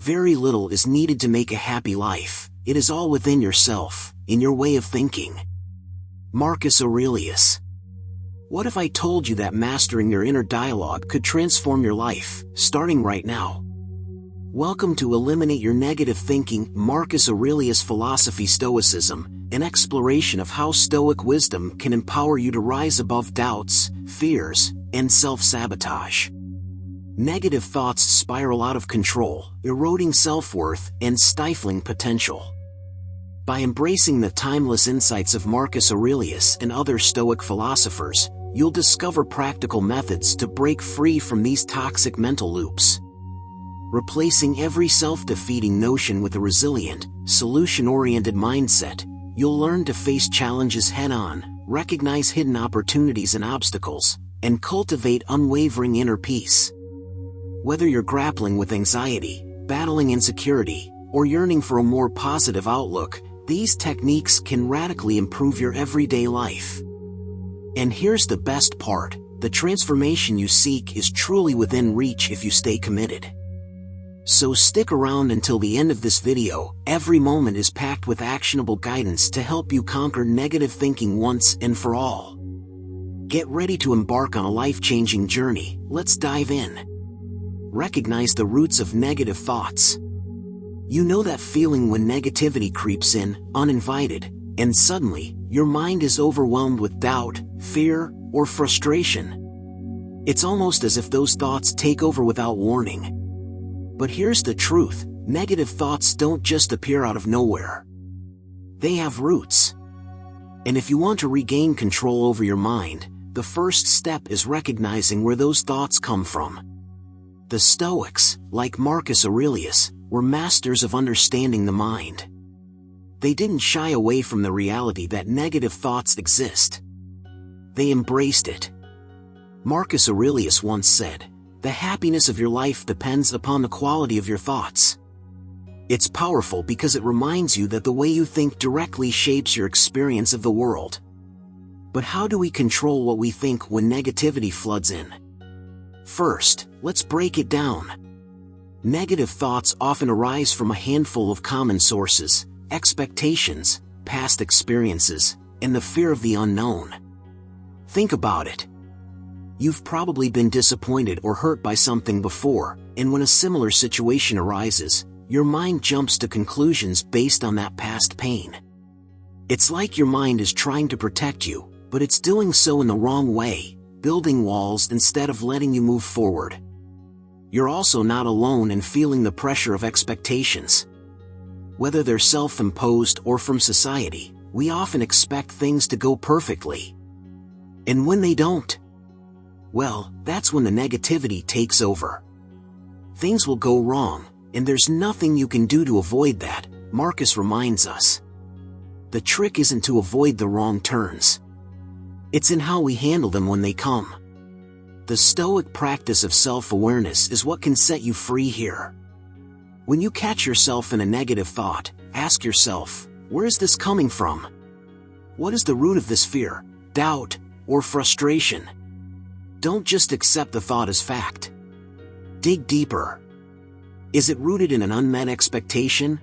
Very little is needed to make a happy life. It is all within yourself, in your way of thinking. Marcus Aurelius. What if I told you that mastering your inner dialogue could transform your life, starting right now? Welcome to Eliminate Your Negative Thinking, Marcus Aurelius Philosophy Stoicism, an exploration of how Stoic wisdom can empower you to rise above doubts, fears, and self-sabotage. Negative thoughts spiral out of control, eroding self-worth and stifling potential. By embracing the timeless insights of Marcus Aurelius and other Stoic philosophers, you'll discover practical methods to break free from these toxic mental loops. Replacing every self-defeating notion with a resilient, solution-oriented mindset, you'll learn to face challenges head-on, recognize hidden opportunities and obstacles, and cultivate unwavering inner peace. Whether you're grappling with anxiety, battling insecurity, or yearning for a more positive outlook, these techniques can radically improve your everyday life. And here's the best part: the transformation you seek is truly within reach if you stay committed. So stick around until the end of this video. Every moment is packed with actionable guidance to help you conquer negative thinking once and for all. Get ready to embark on a life-changing journey. Let's dive in. Recognize the roots of negative thoughts. You know that feeling when negativity creeps in, uninvited, and suddenly, your mind is overwhelmed with doubt, fear, or frustration. It's almost as if those thoughts take over without warning. But here's the truth: negative thoughts don't just appear out of nowhere. They have roots. And if you want to regain control over your mind, the first step is recognizing where those thoughts come from. The Stoics, like Marcus Aurelius, were masters of understanding the mind. They didn't shy away from the reality that negative thoughts exist. They embraced it. Marcus Aurelius once said, "The happiness of your life depends upon the quality of your thoughts." It's powerful because it reminds you that the way you think directly shapes your experience of the world. But how do we control what we think when negativity floods in? First, let's break it down. Negative thoughts often arise from a handful of common sources: expectations, past experiences, and the fear of the unknown. Think about it. You've probably been disappointed or hurt by something before, and when a similar situation arises, your mind jumps to conclusions based on that past pain. It's like your mind is trying to protect you, but it's doing so in the wrong way, building walls instead of letting you move forward. You're also not alone in feeling the pressure of expectations. Whether they're self-imposed or from society, we often expect things to go perfectly. And when they don't, well, that's when the negativity takes over. Things will go wrong, and there's nothing you can do to avoid that, Marcus reminds us. The trick isn't to avoid the wrong turns. It's in how we handle them when they come. The Stoic practice of self-awareness is what can set you free here. When you catch yourself in a negative thought, ask yourself, where is this coming from? What is the root of this fear, doubt, or frustration? Don't just accept the thought as fact. Dig deeper. Is it rooted in an unmet expectation?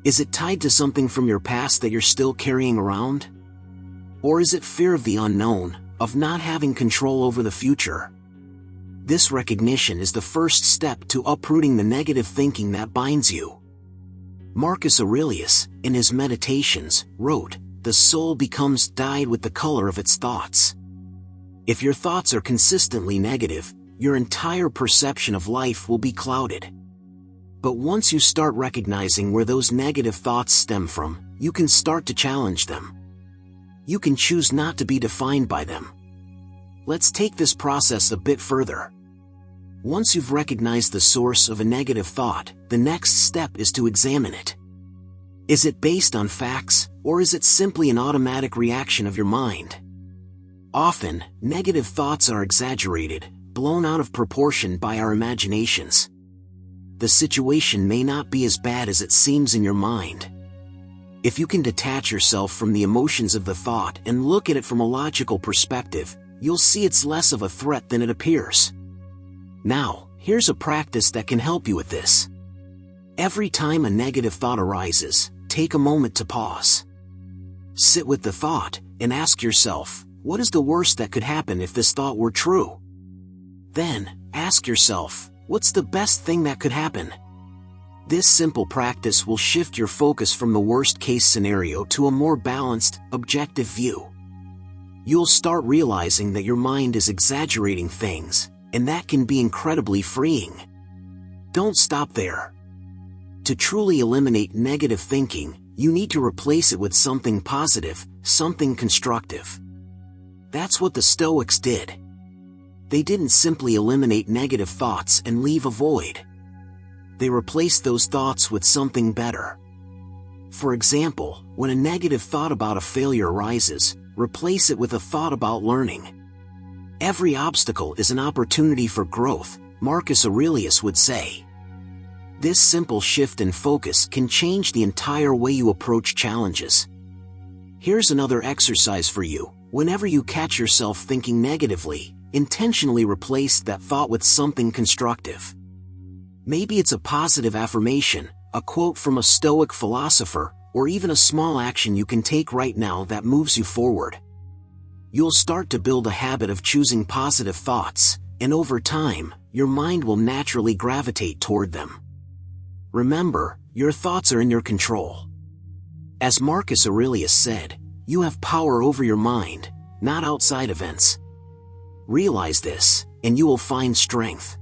Is it tied to something from your past that you're still carrying around? Or is it fear of the unknown, of not having control over the future? This recognition is the first step to uprooting the negative thinking that binds you. Marcus Aurelius, in his Meditations, wrote, "The soul becomes dyed with the color of its thoughts." If your thoughts are consistently negative, your entire perception of life will be clouded. But once you start recognizing where those negative thoughts stem from, you can start to challenge them. You can choose not to be defined by them. Let's take this process a bit further. Once you've recognized the source of a negative thought, the next step is to examine it. Is it based on facts, or is it simply an automatic reaction of your mind? Often, negative thoughts are exaggerated, blown out of proportion by our imaginations. The situation may not be as bad as it seems in your mind. If you can detach yourself from the emotions of the thought and look at it from a logical perspective, you'll see it's less of a threat than it appears. Now, here's a practice that can help you with this. Every time a negative thought arises, take a moment to pause. Sit with the thought and ask yourself, what is the worst that could happen if this thought were true? Then, ask yourself, what's the best thing that could happen? This simple practice will shift your focus from the worst-case scenario to a more balanced, objective view. You'll start realizing that your mind is exaggerating things, and that can be incredibly freeing. Don't stop there. To truly eliminate negative thinking, you need to replace it with something positive, something constructive. That's what the Stoics did. They didn't simply eliminate negative thoughts and leave a void. They replaced those thoughts with something better. For example, when a negative thought about a failure arises, replace it with a thought about learning. Every obstacle is an opportunity for growth, Marcus Aurelius would say. This simple shift in focus can change the entire way you approach challenges. Here's another exercise for you. Whenever you catch yourself thinking negatively, intentionally replace that thought with something constructive. Maybe it's a positive affirmation, a quote from a Stoic philosopher, or even a small action you can take right now that moves you forward. You'll start to build a habit of choosing positive thoughts, and over time, your mind will naturally gravitate toward them. Remember, your thoughts are in your control. As Marcus Aurelius said, you have power over your mind, not outside events. Realize this, and you will find strength.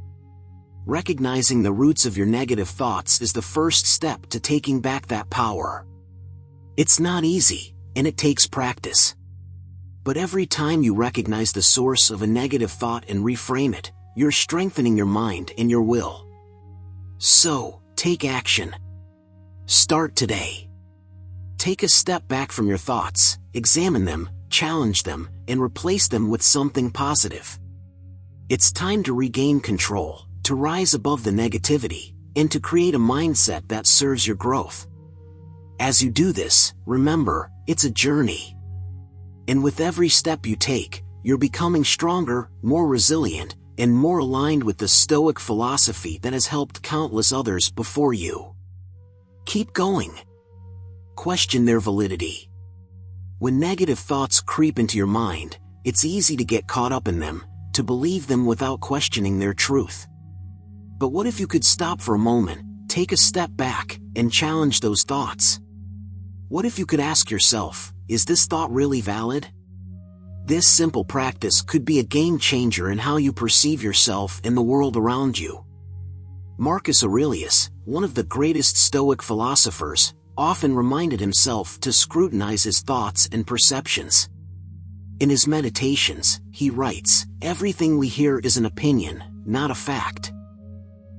Recognizing the roots of your negative thoughts is the first step to taking back that power. It's not easy, and it takes practice. But every time you recognize the source of a negative thought and reframe it, you're strengthening your mind and your will. So, take action. Start today. Take a step back from your thoughts, examine them, challenge them, and replace them with something positive. It's time to regain control, to rise above the negativity, and to create a mindset that serves your growth. As you do this, remember, it's a journey. And with every step you take, you're becoming stronger, more resilient, and more aligned with the Stoic philosophy that has helped countless others before you. Keep going. Question their validity. When negative thoughts creep into your mind, it's easy to get caught up in them, to believe them without questioning their truth. But what if you could stop for a moment, take a step back, and challenge those thoughts? What if you could ask yourself, is this thought really valid? This simple practice could be a game changer in how you perceive yourself and the world around you. Marcus Aurelius, one of the greatest Stoic philosophers, often reminded himself to scrutinize his thoughts and perceptions. In his meditations, he writes, "Everything we hear is an opinion, not a fact."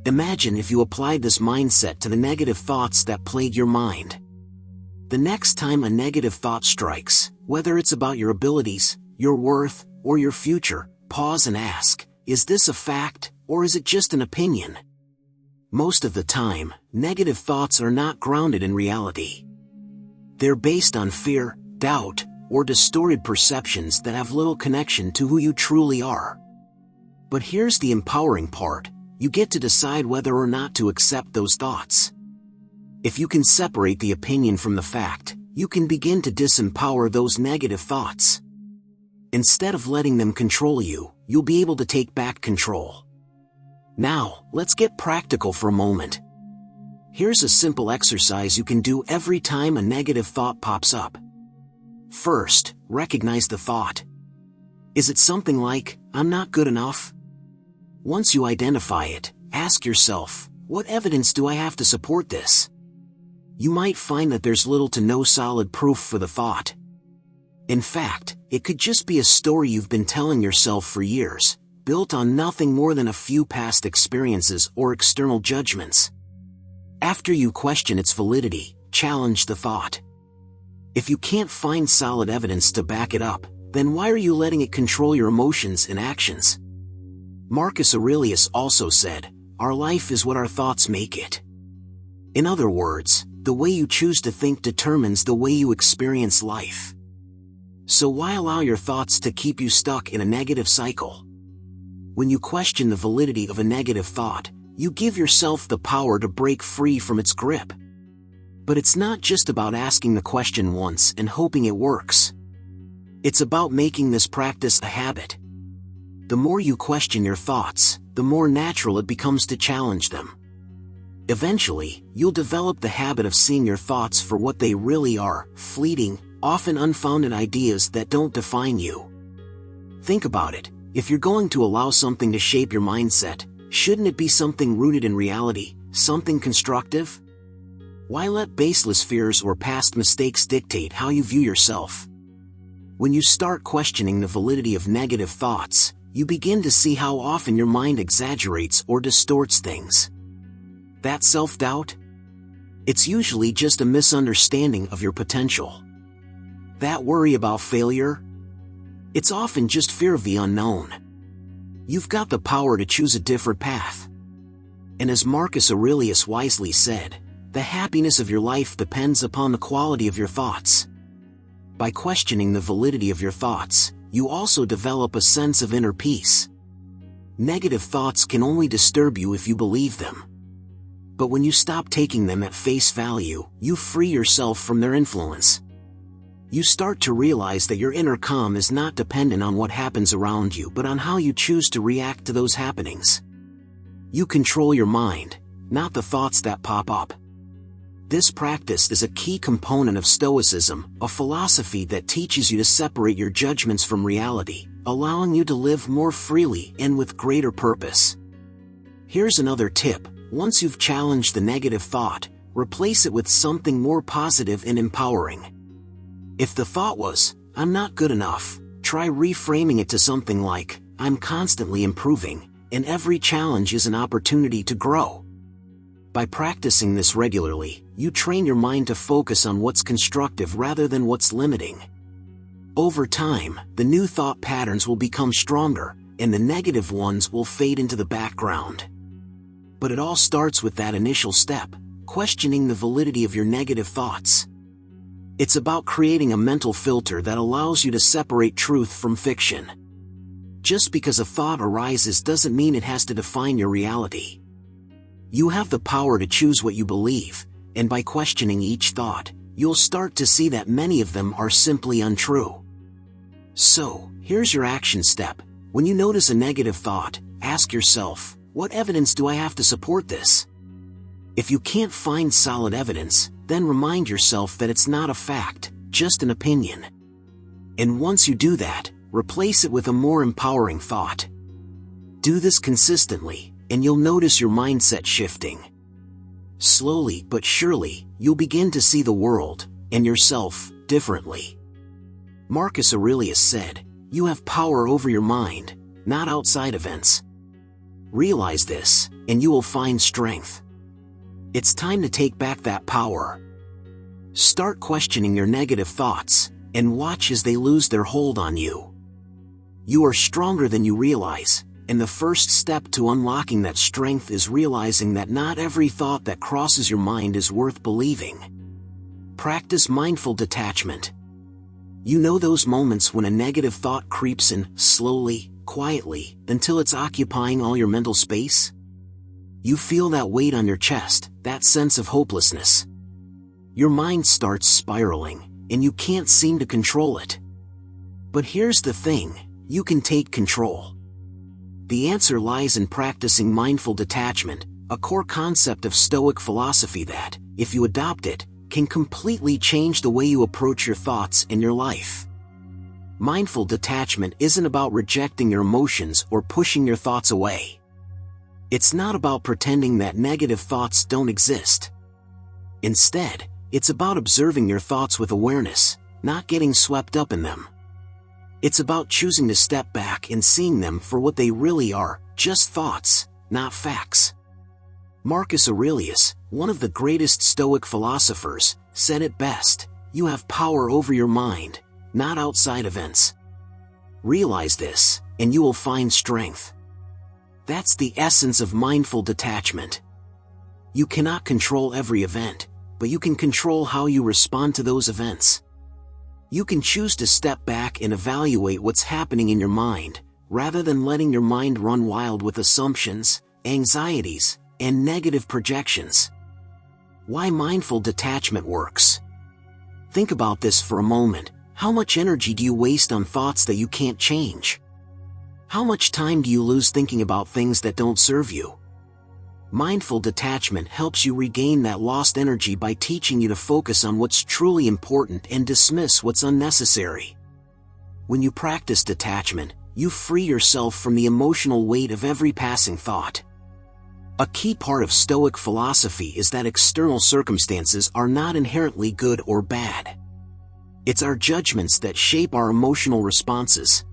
Imagine if you applied this mindset to the negative thoughts that plague your mind. The next time a negative thought strikes, whether it's about your abilities, your worth, or your future, pause and ask, is this a fact, or is it just an opinion? Most of the time, negative thoughts are not grounded in reality. They're based on fear, doubt, or distorted perceptions that have little connection to who you truly are. But here's the empowering part. You get to decide whether or not to accept those thoughts. If you can separate the opinion from the fact, you can begin to disempower those negative thoughts. Instead of letting them control you, you'll be able to take back control. Now, let's get practical for a moment. Here's a simple exercise you can do every time a negative thought pops up. First, recognize the thought. Is it something like, "I'm not good enough"? Once you identify it, ask yourself, what evidence do I have to support this? You might find that there's little to no solid proof for the thought. In fact, it could just be a story you've been telling yourself for years, built on nothing more than a few past experiences or external judgments. After you question its validity, challenge the thought. If you can't find solid evidence to back it up, then why are you letting it control your emotions and actions? Marcus Aurelius also said, "Our life is what our thoughts make it." In other words, the way you choose to think determines the way you experience life. So why allow your thoughts to keep you stuck in a negative cycle? When you question the validity of a negative thought, you give yourself the power to break free from its grip. But it's not just about asking the question once and hoping it works. It's about making this practice a habit. The more you question your thoughts, the more natural it becomes to challenge them. Eventually, you'll develop the habit of seeing your thoughts for what they really are, fleeting, often unfounded ideas that don't define you. Think about it. If you're going to allow something to shape your mindset, shouldn't it be something rooted in reality, something constructive? Why let baseless fears or past mistakes dictate how you view yourself? When you start questioning the validity of negative thoughts, you begin to see how often your mind exaggerates or distorts things. That self-doubt? It's usually just a misunderstanding of your potential. That worry about failure? It's often just fear of the unknown. You've got the power to choose a different path. And as Marcus Aurelius wisely said, the happiness of your life depends upon the quality of your thoughts. By questioning the validity of your thoughts, you also develop a sense of inner peace. Negative thoughts can only disturb you if you believe them. But when you stop taking them at face value, you free yourself from their influence. You start to realize that your inner calm is not dependent on what happens around you but on how you choose to react to those happenings. You control your mind, not the thoughts that pop up. This practice is a key component of Stoicism, a philosophy that teaches you to separate your judgments from reality, allowing you to live more freely and with greater purpose. Here's another tip. Once you've challenged the negative thought, replace it with something more positive and empowering. If the thought was, "I'm not good enough," try reframing it to something like, "I'm constantly improving, and every challenge is an opportunity to grow." By practicing this regularly, you train your mind to focus on what's constructive rather than what's limiting. Over time, the new thought patterns will become stronger, and the negative ones will fade into the background. But it all starts with that initial step, questioning the validity of your negative thoughts. It's about creating a mental filter that allows you to separate truth from fiction. Just because a thought arises doesn't mean it has to define your reality. You have the power to choose what you believe, and by questioning each thought, you'll start to see that many of them are simply untrue. So, here's your action step. When you notice a negative thought, ask yourself, what evidence do I have to support this? If you can't find solid evidence, then remind yourself that it's not a fact, just an opinion. And once you do that, replace it with a more empowering thought. Do this consistently, and you'll notice your mindset shifting. Slowly but surely, you'll begin to see the world, and yourself, differently. Marcus Aurelius said, "You have power over your mind, not outside events." Realize this, and you will find strength. It's time to take back that power. Start questioning your negative thoughts, and watch as they lose their hold on you. You are stronger than you realize, and the first step to unlocking that strength is realizing that not every thought that crosses your mind is worth believing. Practice mindful detachment. You know those moments when a negative thought creeps in, slowly, quietly, until it's occupying all your mental space? You feel that weight on your chest, that sense of hopelessness. Your mind starts spiraling, and you can't seem to control it. But here's the thing, you can take control. The answer lies in practicing mindful detachment, a core concept of Stoic philosophy that, if you adopt it, can completely change the way you approach your thoughts in your life. Mindful detachment isn't about rejecting your emotions or pushing your thoughts away. It's not about pretending that negative thoughts don't exist. Instead, it's about observing your thoughts with awareness, not getting swept up in them. It's about choosing to step back and seeing them for what they really are, just thoughts, not facts. Marcus Aurelius, one of the greatest Stoic philosophers, said it best, "You have power over your mind, not outside events." Realize this, and you will find strength. That's the essence of mindful detachment. You cannot control every event, but you can control how you respond to those events. You can choose to step back and evaluate what's happening in your mind, rather than letting your mind run wild with assumptions, anxieties, and negative projections. Why mindful detachment works. Think about this for a moment. How much energy do you waste on thoughts that you can't change? How much time do you lose thinking about things that don't serve you? Mindful detachment helps you regain that lost energy by teaching you to focus on what's truly important and dismiss what's unnecessary. When you practice detachment, you free yourself from the emotional weight of every passing thought. A key part of Stoic philosophy is that external circumstances are not inherently good or bad. It's our judgments that shape our emotional responses.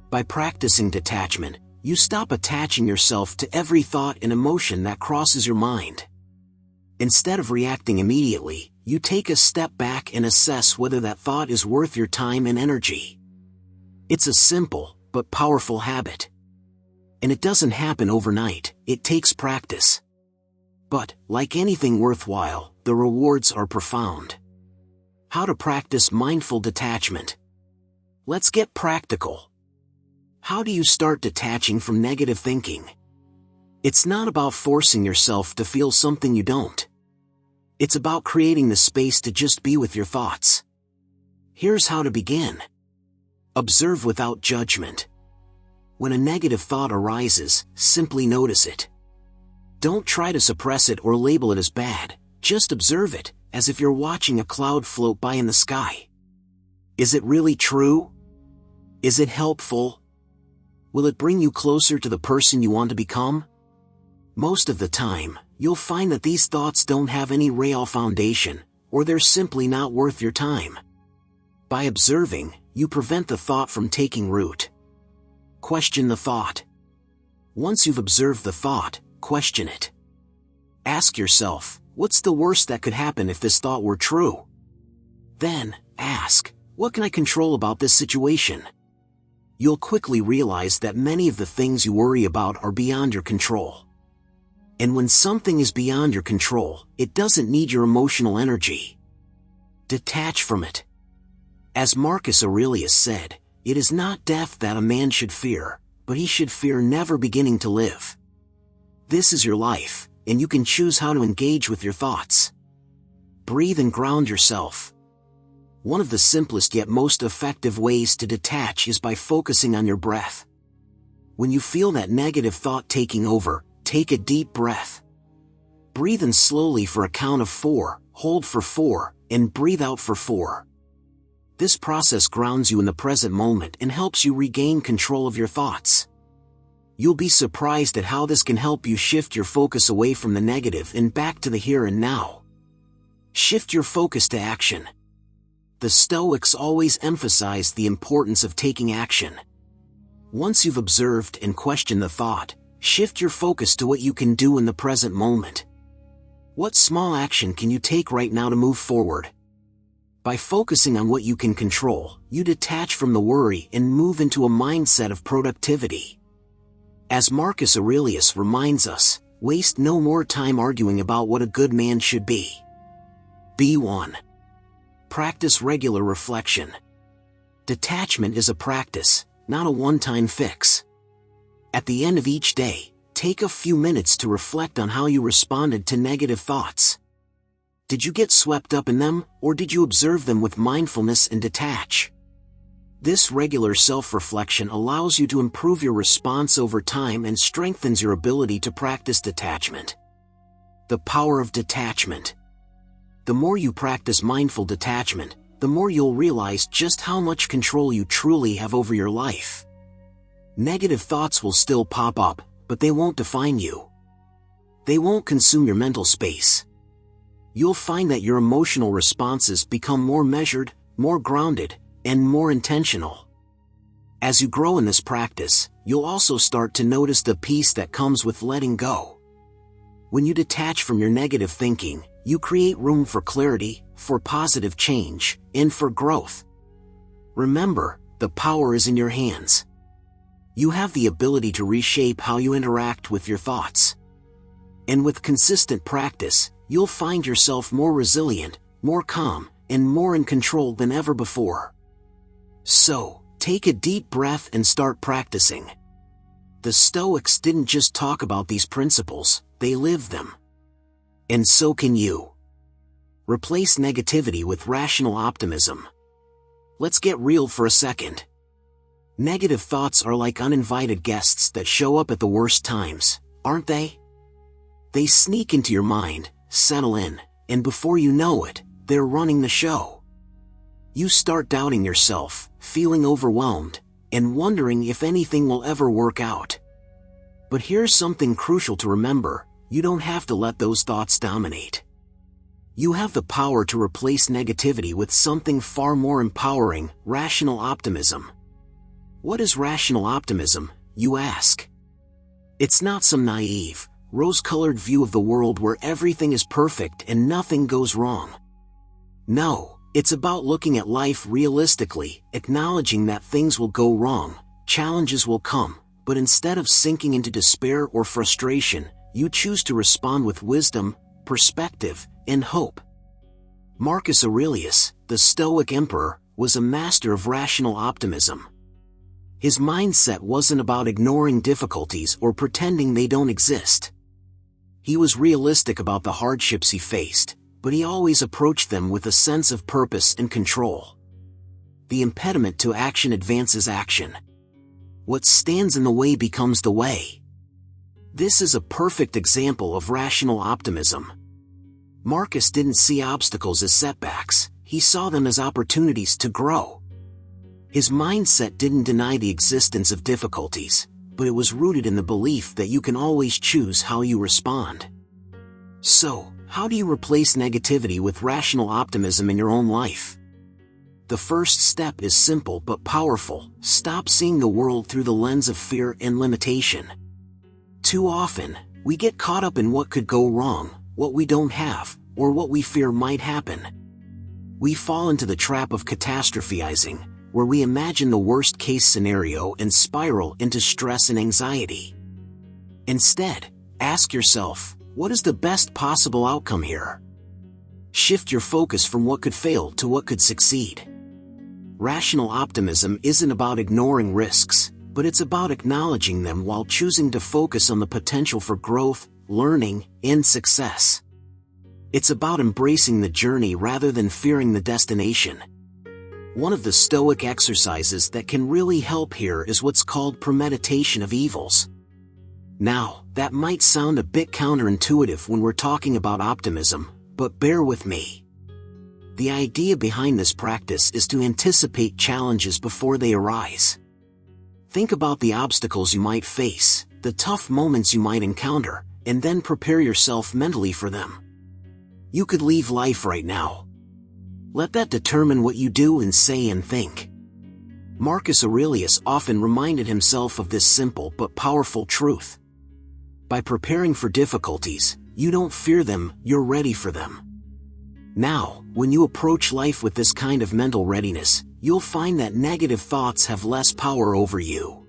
By practicing detachment, you stop attaching yourself to every thought and emotion that crosses your mind. Instead of reacting immediately, you take a step back and assess whether that thought is worth your time and energy. It's a simple, but powerful habit. And it doesn't happen overnight, it takes practice. But, like anything worthwhile, the rewards are profound. How to practice mindful detachment. Let's get practical. How do you start detaching from negative thinking? It's not about forcing yourself to feel something you don't. It's about creating the space to just be with your thoughts. Here's how to begin. Observe without judgment. When a negative thought arises, simply notice it. Don't try to suppress it or label it as bad, just observe it, as if you're watching a cloud float by in the sky. Is it really true? Is it helpful? Will it bring you closer to the person you want to become? Most of the time, you'll find that these thoughts don't have any real foundation, or they're simply not worth your time. By observing, you prevent the thought from taking root. Question the thought. Once you've observed the thought, question it. Ask yourself, what's the worst that could happen if this thought were true? Then, ask, what can I control about this situation? You'll quickly realize that many of the things you worry about are beyond your control. And when something is beyond your control, it doesn't need your emotional energy. Detach from it. As Marcus Aurelius said, it is not death that a man should fear, but he should fear never beginning to live. This is your life, and you can choose how to engage with your thoughts. Breathe and ground yourself. One of the simplest yet most effective ways to detach is by focusing on your breath. When you feel that negative thought taking over, take a deep breath. Breathe in slowly for a count of 4, hold for 4, and breathe out for 4. This process grounds you in the present moment and helps you regain control of your thoughts. You'll be surprised at how this can help you shift your focus away from the negative and back to the here and now. Shift your focus to action. The Stoics always emphasized the importance of taking action. Once you've observed and questioned the thought, shift your focus to what you can do in the present moment. What small action can you take right now to move forward? By focusing on what you can control, you detach from the worry and move into a mindset of productivity. As Marcus Aurelius reminds us, waste no more time arguing about what a good man should be. Be one. Practice regular reflection. Detachment is a practice, not a one-time fix. At the end of each day, take a few minutes to reflect on how you responded to negative thoughts. Did you get swept up in them, or did you observe them with mindfulness and detach? This regular self-reflection allows you to improve your response over time and strengthens your ability to practice detachment. The power of detachment. The more you practice mindful detachment, the more you'll realize just how much control you truly have over your life. Negative thoughts will still pop up, but they won't define you. They won't consume your mental space. You'll find that your emotional responses become more measured, more grounded, and more intentional. As you grow in this practice, you'll also start to notice the peace that comes with letting go. When you detach from your negative thinking, you create room for clarity, for positive change, and for growth. Remember, the power is in your hands. You have the ability to reshape how you interact with your thoughts. And with consistent practice, you'll find yourself more resilient, more calm, and more in control than ever before. So, take a deep breath and start practicing. The Stoics didn't just talk about these principles, they live them. And so can you. Replace negativity with rational optimism. Let's get real for a second. Negative thoughts are like uninvited guests that show up at the worst times, aren't they? They sneak into your mind, settle in, and before you know it, they're running the show. You start doubting yourself, feeling overwhelmed, and wondering if anything will ever work out. But here's something crucial to remember: you don't have to let those thoughts dominate. You have the power to replace negativity with something far more empowering: rational optimism. What is rational optimism, you ask? It's not some naive, rose-colored view of the world where everything is perfect and nothing goes wrong. No, it's about looking at life realistically, acknowledging that things will go wrong, challenges will come, but instead of sinking into despair or frustration, you choose to respond with wisdom, perspective, and hope. Marcus Aurelius, the Stoic emperor, was a master of rational optimism. His mindset wasn't about ignoring difficulties or pretending they don't exist. He was realistic about the hardships he faced, but he always approached them with a sense of purpose and control. The impediment to action advances action. What stands in the way becomes the way. This is a perfect example of rational optimism. Marcus didn't see obstacles as setbacks, he saw them as opportunities to grow. His mindset didn't deny the existence of difficulties, but it was rooted in the belief that you can always choose how you respond. So, how do you replace negativity with rational optimism in your own life? The first step is simple but powerful: stop seeing the world through the lens of fear and limitation. Too often, we get caught up in what could go wrong, what we don't have, or what we fear might happen. We fall into the trap of catastrophizing, where we imagine the worst-case scenario and spiral into stress and anxiety. Instead, ask yourself, what is the best possible outcome here? Shift your focus from what could fail to what could succeed. Rational optimism isn't about ignoring risks, but it's about acknowledging them while choosing to focus on the potential for growth, learning, and success. It's about embracing the journey rather than fearing the destination. One of the Stoic exercises that can really help here is what's called premeditation of evils. Now, that might sound a bit counterintuitive when we're talking about optimism, but bear with me. The idea behind this practice is to anticipate challenges before they arise. Think about the obstacles you might face, the tough moments you might encounter, and then prepare yourself mentally for them. You could leave life right now. Let that determine what you do and say and think. Marcus Aurelius often reminded himself of this simple but powerful truth. By preparing for difficulties, you don't fear them, you're ready for them. Now, when you approach life with this kind of mental readiness, you'll find that negative thoughts have less power over you.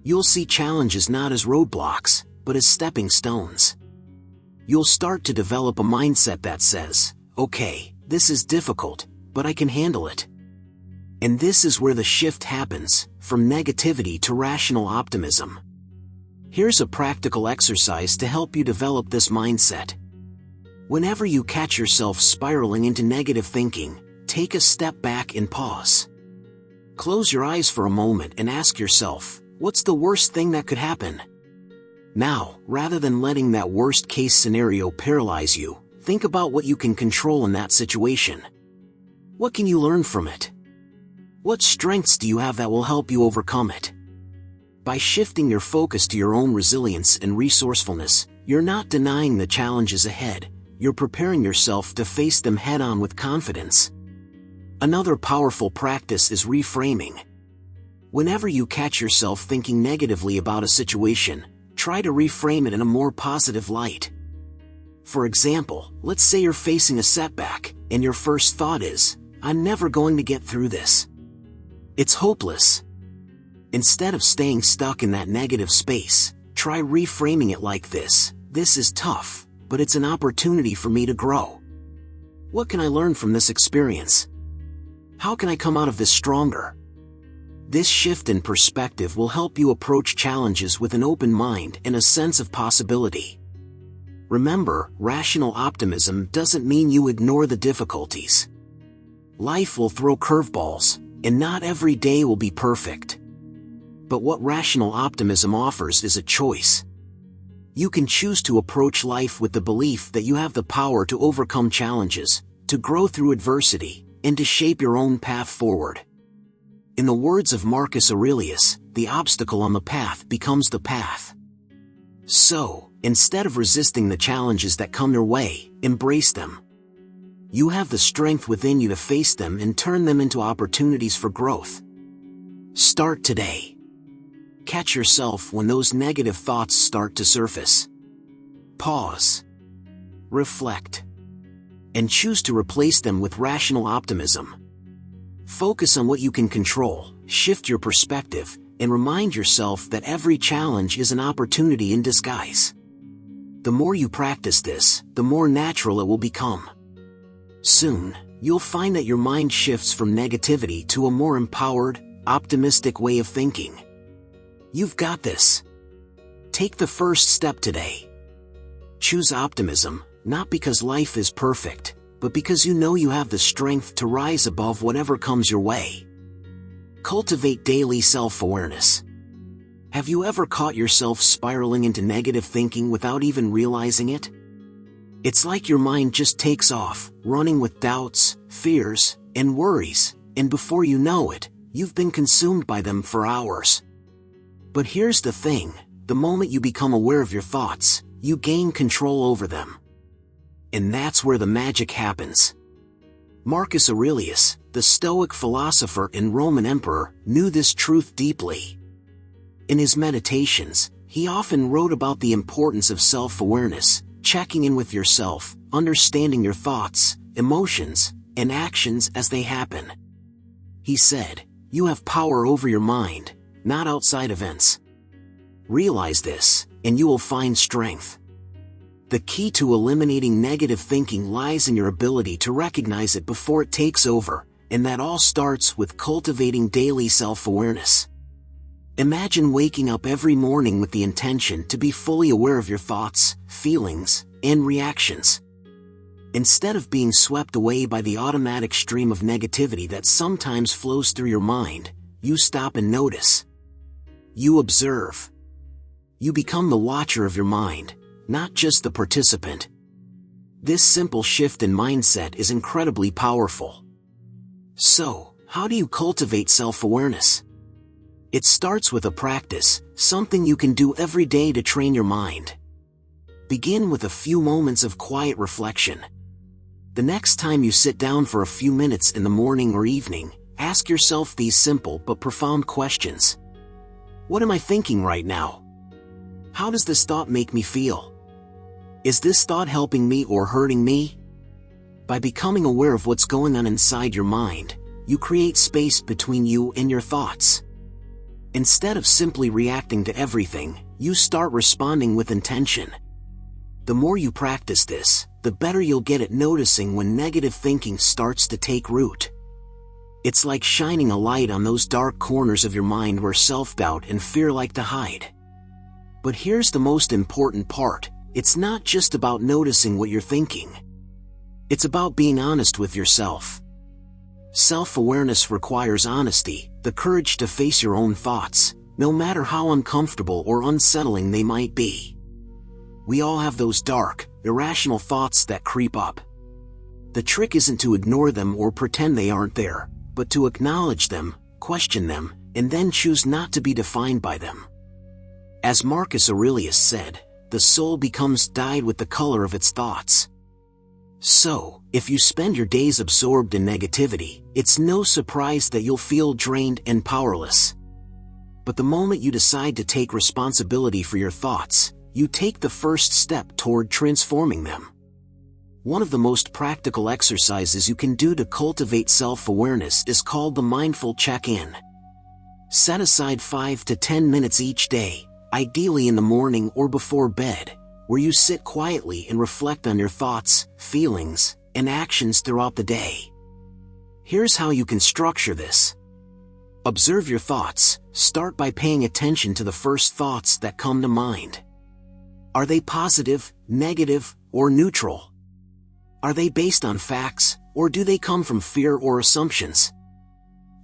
You'll see challenges not as roadblocks, but as stepping stones. You'll start to develop a mindset that says, okay, this is difficult, but I can handle it. And this is where the shift happens, from negativity to rational optimism. Here's a practical exercise to help you develop this mindset. Whenever you catch yourself spiraling into negative thinking, take a step back and pause. Close your eyes for a moment and ask yourself, what's the worst thing that could happen? Now, rather than letting that worst-case scenario paralyze you, think about what you can control in that situation. What can you learn from it? What strengths do you have that will help you overcome it? By shifting your focus to your own resilience and resourcefulness, you're not denying the challenges ahead, you're preparing yourself to face them head-on with confidence. Another powerful practice is reframing. Whenever you catch yourself thinking negatively about a situation, try to reframe it in a more positive light. For example, let's say you're facing a setback, and your first thought is, I'm never going to get through this. It's hopeless. Instead of staying stuck in that negative space, try reframing it like this: this is tough, but it's an opportunity for me to grow. What can I learn from this experience? How can I come out of this stronger? This shift in perspective will help you approach challenges with an open mind and a sense of possibility. Remember, rational optimism doesn't mean you ignore the difficulties. Life will throw curveballs, and not every day will be perfect. But what rational optimism offers is a choice. You can choose to approach life with the belief that you have the power to overcome challenges, to grow through adversity, and to shape your own path forward. In the words of Marcus Aurelius, the obstacle on the path becomes the path. So, instead of resisting the challenges that come your way, embrace them. You have the strength within you to face them and turn them into opportunities for growth. Start today. Catch yourself when those negative thoughts start to surface. Pause. Reflect. And choose to replace them with rational optimism. Focus on what you can control, shift your perspective, and remind yourself that every challenge is an opportunity in disguise. The more you practice this, the more natural it will become. Soon, you'll find that your mind shifts from negativity to a more empowered, optimistic way of thinking. You've got this. Take the first step today. Choose optimism, not because life is perfect, but because you know you have the strength to rise above whatever comes your way. Cultivate daily self-awareness. Have you ever caught yourself spiraling into negative thinking without even realizing it? It's like your mind just takes off, running with doubts, fears, and worries, and before you know it, you've been consumed by them for hours. But here's the thing, the moment you become aware of your thoughts, you gain control over them. And that's where the magic happens. Marcus Aurelius, the Stoic philosopher and Roman emperor, knew this truth deeply. In his meditations, he often wrote about the importance of self-awareness, checking in with yourself, understanding your thoughts, emotions, and actions as they happen. He said, "You have power over your mind, not outside events. Realize this, and you will find strength." The key to eliminating negative thinking lies in your ability to recognize it before it takes over, and that all starts with cultivating daily self-awareness. Imagine waking up every morning with the intention to be fully aware of your thoughts, feelings, and reactions. Instead of being swept away by the automatic stream of negativity that sometimes flows through your mind, you stop and notice. You observe. You become the watcher of your mind, not just the participant. This simple shift in mindset is incredibly powerful. So, how do you cultivate self-awareness? It starts with a practice, something you can do every day to train your mind. Begin with a few moments of quiet reflection. The next time you sit down for a few minutes in the morning or evening, ask yourself these simple but profound questions. What am I thinking right now? How does this thought make me feel? Is this thought helping me or hurting me? By becoming aware of what's going on inside your mind, you create space between you and your thoughts. Instead of simply reacting to everything, you start responding with intention. The more you practice this, the better you'll get at noticing when negative thinking starts to take root. It's like shining a light on those dark corners of your mind where self-doubt and fear like to hide. But here's the most important part, it's not just about noticing what you're thinking. It's about being honest with yourself. Self-awareness requires honesty, the courage to face your own thoughts, no matter how uncomfortable or unsettling they might be. We all have those dark, irrational thoughts that creep up. The trick isn't to ignore them or pretend they aren't there, but to acknowledge them, question them, and then choose not to be defined by them. As Marcus Aurelius said, the soul becomes dyed with the color of its thoughts. So, if you spend your days absorbed in negativity, it's no surprise that you'll feel drained and powerless. But the moment you decide to take responsibility for your thoughts, you take the first step toward transforming them. One of the most practical exercises you can do to cultivate self-awareness is called the mindful check-in. Set aside 5 to 10 minutes each day, ideally in the morning or before bed, where you sit quietly and reflect on your thoughts, feelings, and actions throughout the day. Here's how you can structure this. Observe your thoughts. Start by paying attention to the first thoughts that come to mind. Are they positive, negative, or neutral? Are they based on facts, or do they come from fear or assumptions?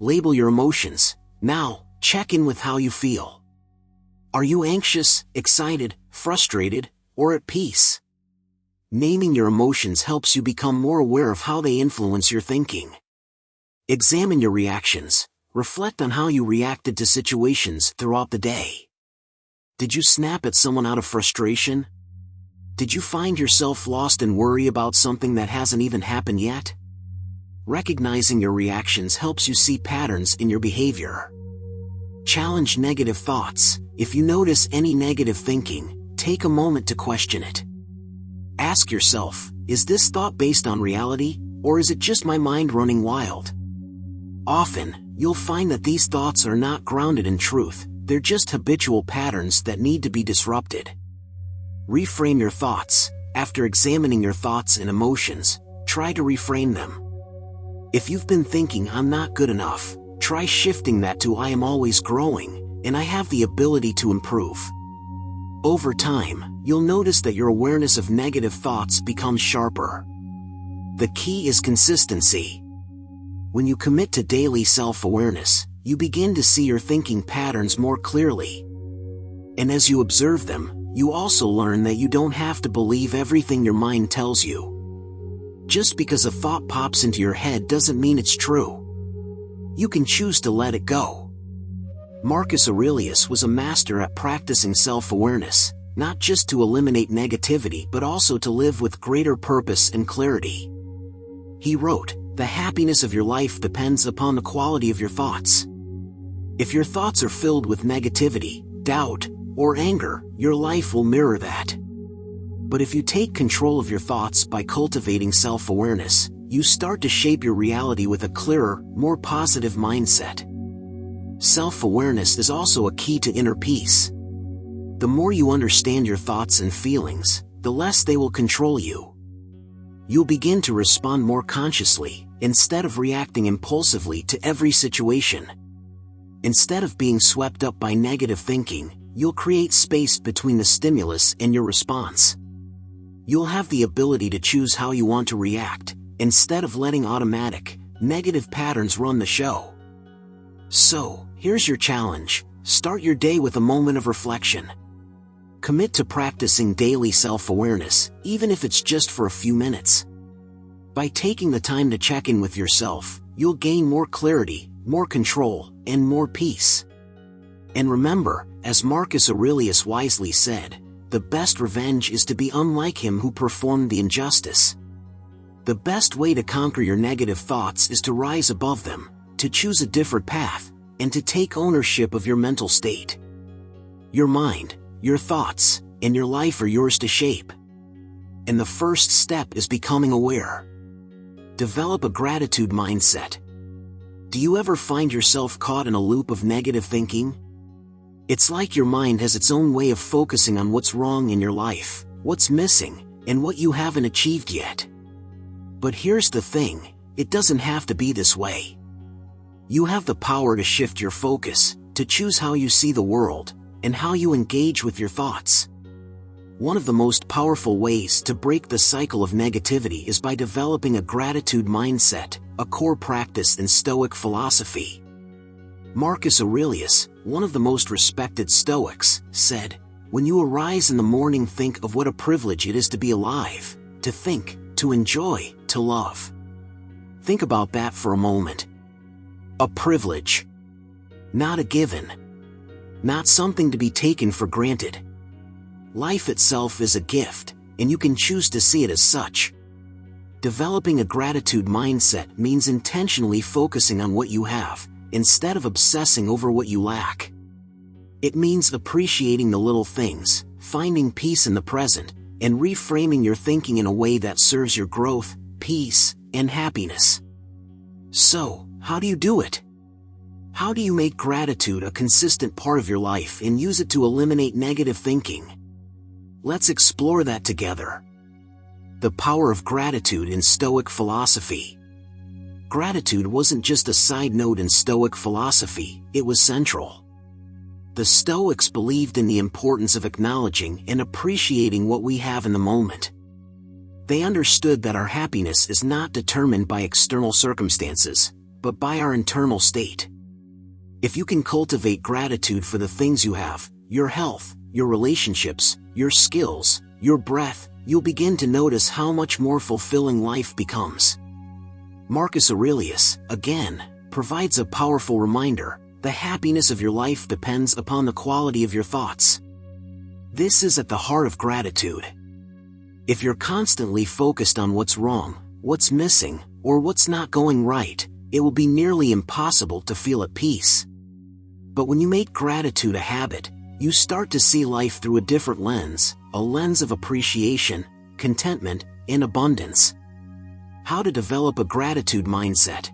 Label your emotions. Now, check in with how you feel. Are you anxious, excited, frustrated, or at peace? Naming your emotions helps you become more aware of how they influence your thinking. Examine your reactions. Reflect on how you reacted to situations throughout the day. Did you snap at someone out of frustration? Did you find yourself lost in worry about something that hasn't even happened yet? Recognizing your reactions helps you see patterns in your behavior. Challenge negative thoughts. If you notice any negative thinking, take a moment to question it. Ask yourself, is this thought based on reality, or is it just my mind running wild? Often, you'll find that these thoughts are not grounded in truth, they're just habitual patterns that need to be disrupted. Reframe your thoughts. After examining your thoughts and emotions, try to reframe them. If you've been thinking I'm not good enough, try shifting that to I am always growing, and I have the ability to improve. Over time, you'll notice that your awareness of negative thoughts becomes sharper. The key is consistency. When you commit to daily self-awareness, you begin to see your thinking patterns more clearly. And as you observe them, you also learn that you don't have to believe everything your mind tells you. Just because a thought pops into your head doesn't mean it's true. You can choose to let it go. Marcus Aurelius was a master at practicing self-awareness, not just to eliminate negativity but also to live with greater purpose and clarity. He wrote, "The happiness of your life depends upon the quality of your thoughts." If your thoughts are filled with negativity, doubt, or anger, your life will mirror that. But if you take control of your thoughts by cultivating self-awareness, you start to shape your reality with a clearer, more positive mindset. Self-awareness is also a key to inner peace. The more you understand your thoughts and feelings, the less they will control you. You'll begin to respond more consciously, instead of reacting impulsively to every situation. Instead of being swept up by negative thinking, you'll create space between the stimulus and your response. You'll have the ability to choose how you want to react, instead of letting automatic, negative patterns run the show. So, here's your challenge. Start your day with a moment of reflection. Commit to practicing daily self-awareness, even if it's just for a few minutes. By taking the time to check in with yourself, you'll gain more clarity, more control, and more peace. And remember, as Marcus Aurelius wisely said, the best revenge is to be unlike him who performed the injustice. The best way to conquer your negative thoughts is to rise above them, to choose a different path, and to take ownership of your mental state. Your mind, your thoughts, and your life are yours to shape. And the first step is becoming aware. Develop a gratitude mindset. Do you ever find yourself caught in a loop of negative thinking? It's like your mind has its own way of focusing on what's wrong in your life, what's missing, and what you haven't achieved yet. But here's the thing, it doesn't have to be this way. You have the power to shift your focus, to choose how you see the world, and how you engage with your thoughts. One of the most powerful ways to break the cycle of negativity is by developing a gratitude mindset, a core practice in Stoic philosophy. Marcus Aurelius, one of the most respected Stoics, said, "When you arise in the morning, think of what a privilege it is to be alive, to think, to enjoy, to love." Think about that for a moment. A privilege. Not a given. Not something to be taken for granted. Life itself is a gift, and you can choose to see it as such. Developing a gratitude mindset means intentionally focusing on what you have, instead of obsessing over what you lack. It means appreciating the little things, finding peace in the present, and reframing your thinking in a way that serves your growth, peace, and happiness. So, how do you do it? How do you make gratitude a consistent part of your life and use it to eliminate negative thinking? Let's explore that together. The power of gratitude in Stoic philosophy. Gratitude wasn't just a side note in Stoic philosophy, it was central. The Stoics believed in the importance of acknowledging and appreciating what we have in the moment. They understood that our happiness is not determined by external circumstances, but by our internal state. If you can cultivate gratitude for the things you have, your health, your relationships, your skills, your breath, you'll begin to notice how much more fulfilling life becomes. Marcus Aurelius, again, provides a powerful reminder: the happiness of your life depends upon the quality of your thoughts. This is at the heart of gratitude. If you're constantly focused on what's wrong, what's missing, or what's not going right, it will be nearly impossible to feel at peace. But when you make gratitude a habit, you start to see life through a different lens, a lens of appreciation, contentment, and abundance. How to develop a gratitude mindset.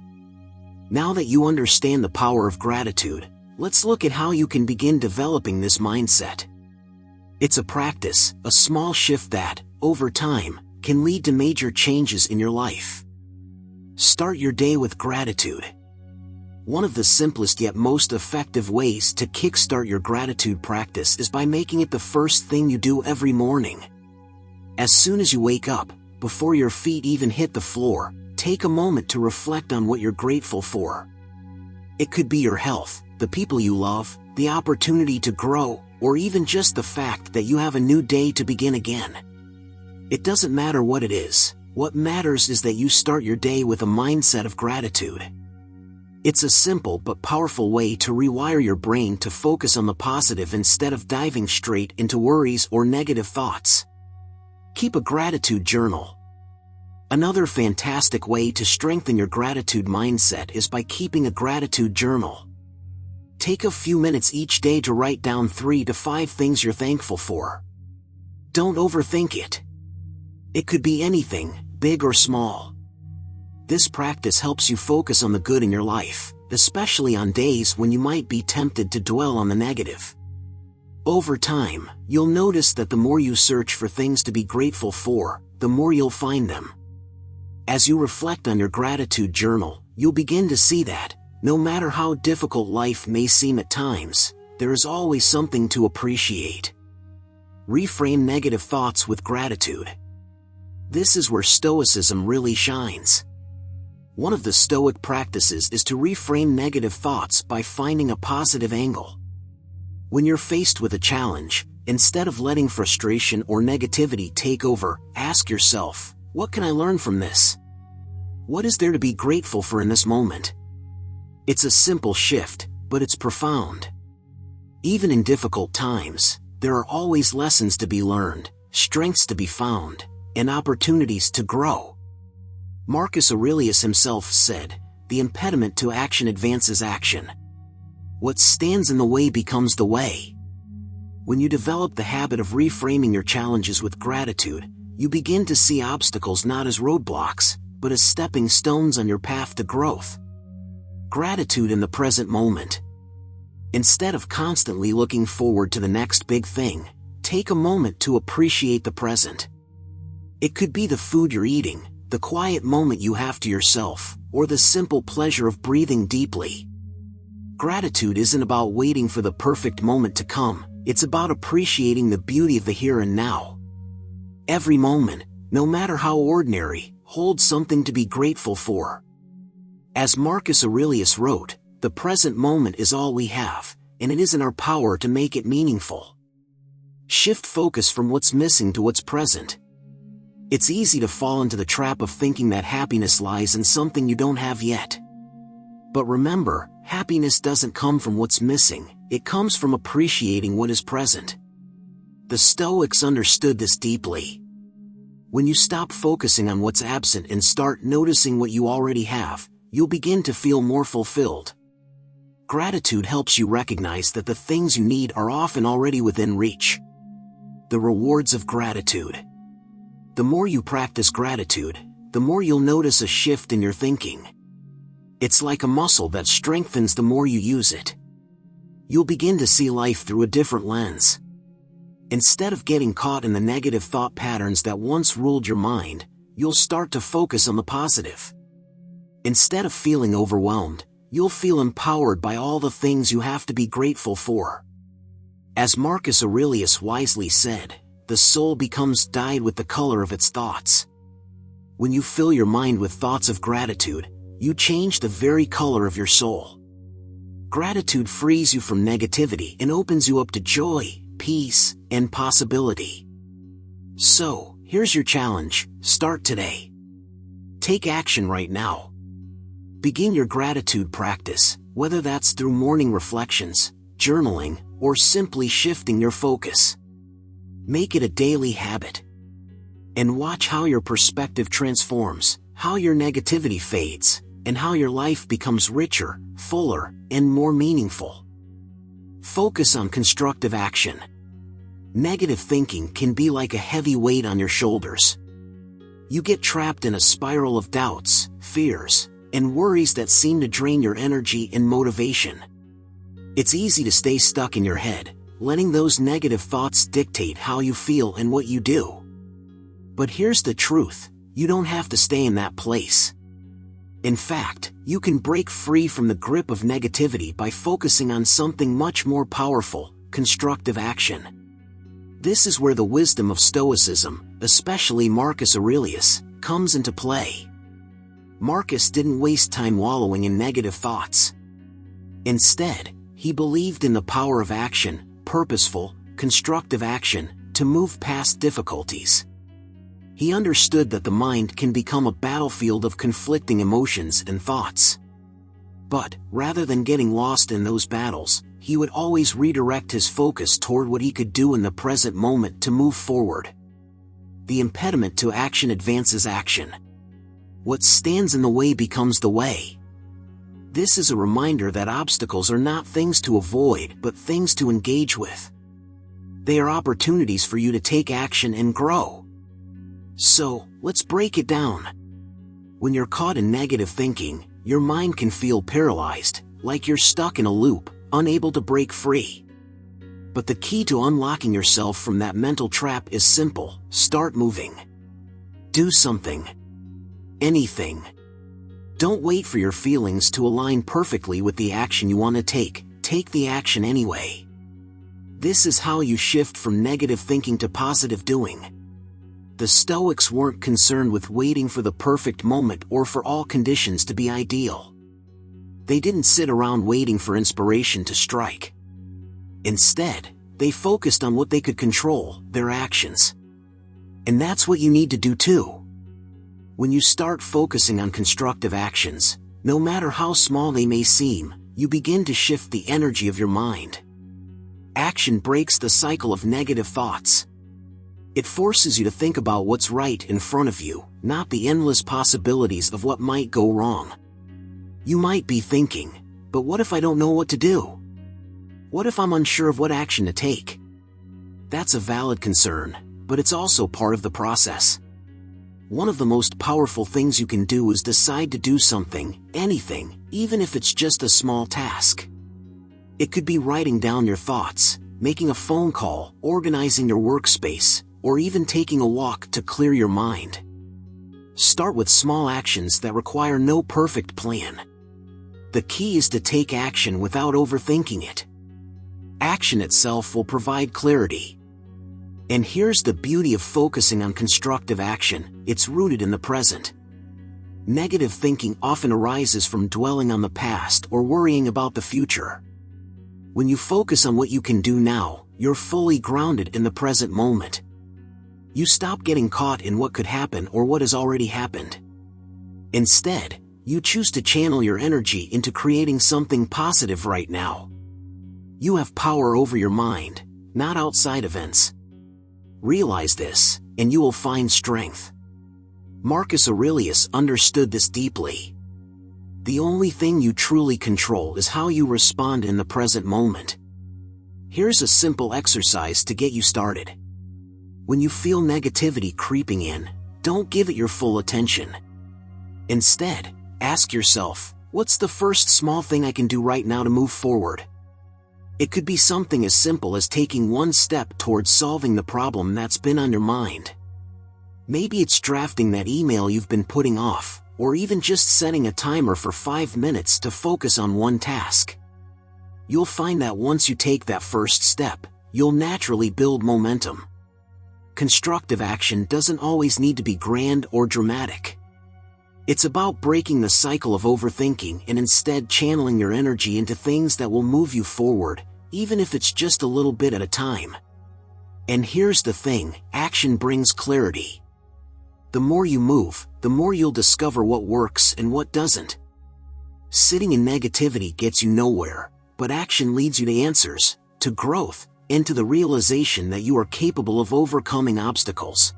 Now that you understand the power of gratitude, let's look at how you can begin developing this mindset. It's a practice, a small shift that, over time, can lead to major changes in your life. Start your day with gratitude. One of the simplest yet most effective ways to kickstart your gratitude practice is by making it the first thing you do every morning. As soon as you wake up, before your feet even hit the floor, take a moment to reflect on what you're grateful for. It could be your health, the people you love, the opportunity to grow, or even just the fact that you have a new day to begin again. It doesn't matter what it is. What matters is that you start your day with a mindset of gratitude. It's a simple but powerful way to rewire your brain to focus on the positive instead of diving straight into worries or negative thoughts. Keep a gratitude journal. Another fantastic way to strengthen your gratitude mindset is by keeping a gratitude journal. Take a few minutes each day to write down 3 to 5 things you're thankful for. Don't overthink it. It could be anything, big or small. This practice helps you focus on the good in your life, especially on days when you might be tempted to dwell on the negative. Over time, you'll notice that the more you search for things to be grateful for, the more you'll find them. As you reflect on your gratitude journal, you'll begin to see that, no matter how difficult life may seem at times, there is always something to appreciate. Reframe negative thoughts with gratitude. This is where Stoicism really shines. One of the Stoic practices is to reframe negative thoughts by finding a positive angle. When you're faced with a challenge, instead of letting frustration or negativity take over, ask yourself, what can I learn from this? What is there to be grateful for in this moment? It's a simple shift, but it's profound. Even in difficult times, there are always lessons to be learned, strengths to be found, and opportunities to grow. Marcus Aurelius himself said, "The impediment to action advances action. What stands in the way becomes the way." When you develop the habit of reframing your challenges with gratitude, you begin to see obstacles not as roadblocks, but as stepping stones on your path to growth. Gratitude in the present moment. Instead of constantly looking forward to the next big thing, take a moment to appreciate the present. It could be the food you're eating, the quiet moment you have to yourself, or the simple pleasure of breathing deeply. Gratitude isn't about waiting for the perfect moment to come, it's about appreciating the beauty of the here and now. Every moment, no matter how ordinary, holds something to be grateful for. As Marcus Aurelius wrote, the present moment is all we have, and it is in our power to make it meaningful. Shift focus from what's missing to what's present. It's easy to fall into the trap of thinking that happiness lies in something you don't have yet. But remember, happiness doesn't come from what's missing, it comes from appreciating what is present. The Stoics understood this deeply. When you stop focusing on what's absent and start noticing what you already have, you'll begin to feel more fulfilled. Gratitude helps you recognize that the things you need are often already within reach. The rewards of gratitude. The more you practice gratitude, the more you'll notice a shift in your thinking. It's like a muscle that strengthens the more you use it. You'll begin to see life through a different lens. Instead of getting caught in the negative thought patterns that once ruled your mind, you'll start to focus on the positive. Instead of feeling overwhelmed, you'll feel empowered by all the things you have to be grateful for. As Marcus Aurelius wisely said, the soul becomes dyed with the color of its thoughts. When you fill your mind with thoughts of gratitude, you change the very color of your soul. Gratitude frees you from negativity and opens you up to joy, peace, and possibility. So, here's your challenge: start today. Take action right now. Begin your gratitude practice, whether that's through morning reflections, journaling, or simply shifting your focus. Make it a daily habit. And watch how your perspective transforms, how your negativity fades, and how your life becomes richer, fuller, and more meaningful. Focus on constructive action. Negative thinking can be like a heavy weight on your shoulders. You get trapped in a spiral of doubts, fears, and worries that seem to drain your energy and motivation. It's easy to stay stuck in your head, letting those negative thoughts dictate how you feel and what you do. But here's the truth: you don't have to stay in that place. In fact, you can break free from the grip of negativity by focusing on something much more powerful: constructive action. This is where the wisdom of Stoicism, especially Marcus Aurelius, comes into play. Marcus didn't waste time wallowing in negative thoughts. Instead, he believed in the power of action, purposeful, constructive action, to move past difficulties. He understood that the mind can become a battlefield of conflicting emotions and thoughts. But, rather than getting lost in those battles, he would always redirect his focus toward what he could do in the present moment to move forward. The impediment to action advances action. What stands in the way becomes the way. This is a reminder that obstacles are not things to avoid, but things to engage with. They are opportunities for you to take action and grow. So, let's break it down. When you're caught in negative thinking, your mind can feel paralyzed, like you're stuck in a loop, unable to break free. But the key to unlocking yourself from that mental trap is simple: start moving. Do something. Anything. Don't wait for your feelings to align perfectly with the action you want to take. Take the action anyway. This is how you shift from negative thinking to positive doing. The Stoics weren't concerned with waiting for the perfect moment or for all conditions to be ideal. They didn't sit around waiting for inspiration to strike. Instead, they focused on what they could control: their actions. And that's what you need to do too. When you start focusing on constructive actions, no matter how small they may seem, you begin to shift the energy of your mind. Action breaks the cycle of negative thoughts. It forces you to think about what's right in front of you, not the endless possibilities of what might go wrong. You might be thinking, but what if I don't know what to do? What if I'm unsure of what action to take? That's a valid concern, but it's also part of the process. One of the most powerful things you can do is decide to do something, anything, even if it's just a small task. It could be writing down your thoughts, making a phone call, organizing your workspace, or even taking a walk to clear your mind. Start with small actions that require no perfect plan. The key is to take action without overthinking it. Action itself will provide clarity. And here's the beauty of focusing on constructive action: it's rooted in the present. Negative thinking often arises from dwelling on the past or worrying about the future. When you focus on what you can do now, you're fully grounded in the present moment. You stop getting caught in what could happen or what has already happened. Instead, you choose to channel your energy into creating something positive right now. You have power over your mind, not outside events. Realize this, and you will find strength. Marcus Aurelius understood this deeply. The only thing you truly control is how you respond in the present moment. Here's a simple exercise to get you started. When you feel negativity creeping in, don't give it your full attention. Instead, ask yourself, what's the first small thing I can do right now to move forward? It could be something as simple as taking one step towards solving the problem that's been on your mind. Maybe it's drafting that email you've been putting off, or even just setting a timer for 5 minutes to focus on one task. You'll find that once you take that first step, you'll naturally build momentum. Constructive action doesn't always need to be grand or dramatic. It's about breaking the cycle of overthinking and instead channeling your energy into things that will move you forward, even if it's just a little bit at a time. And here's the thing, action brings clarity. The more you move, the more you'll discover what works and what doesn't. Sitting in negativity gets you nowhere, but action leads you to answers, to growth, and to the realization that you are capable of overcoming obstacles.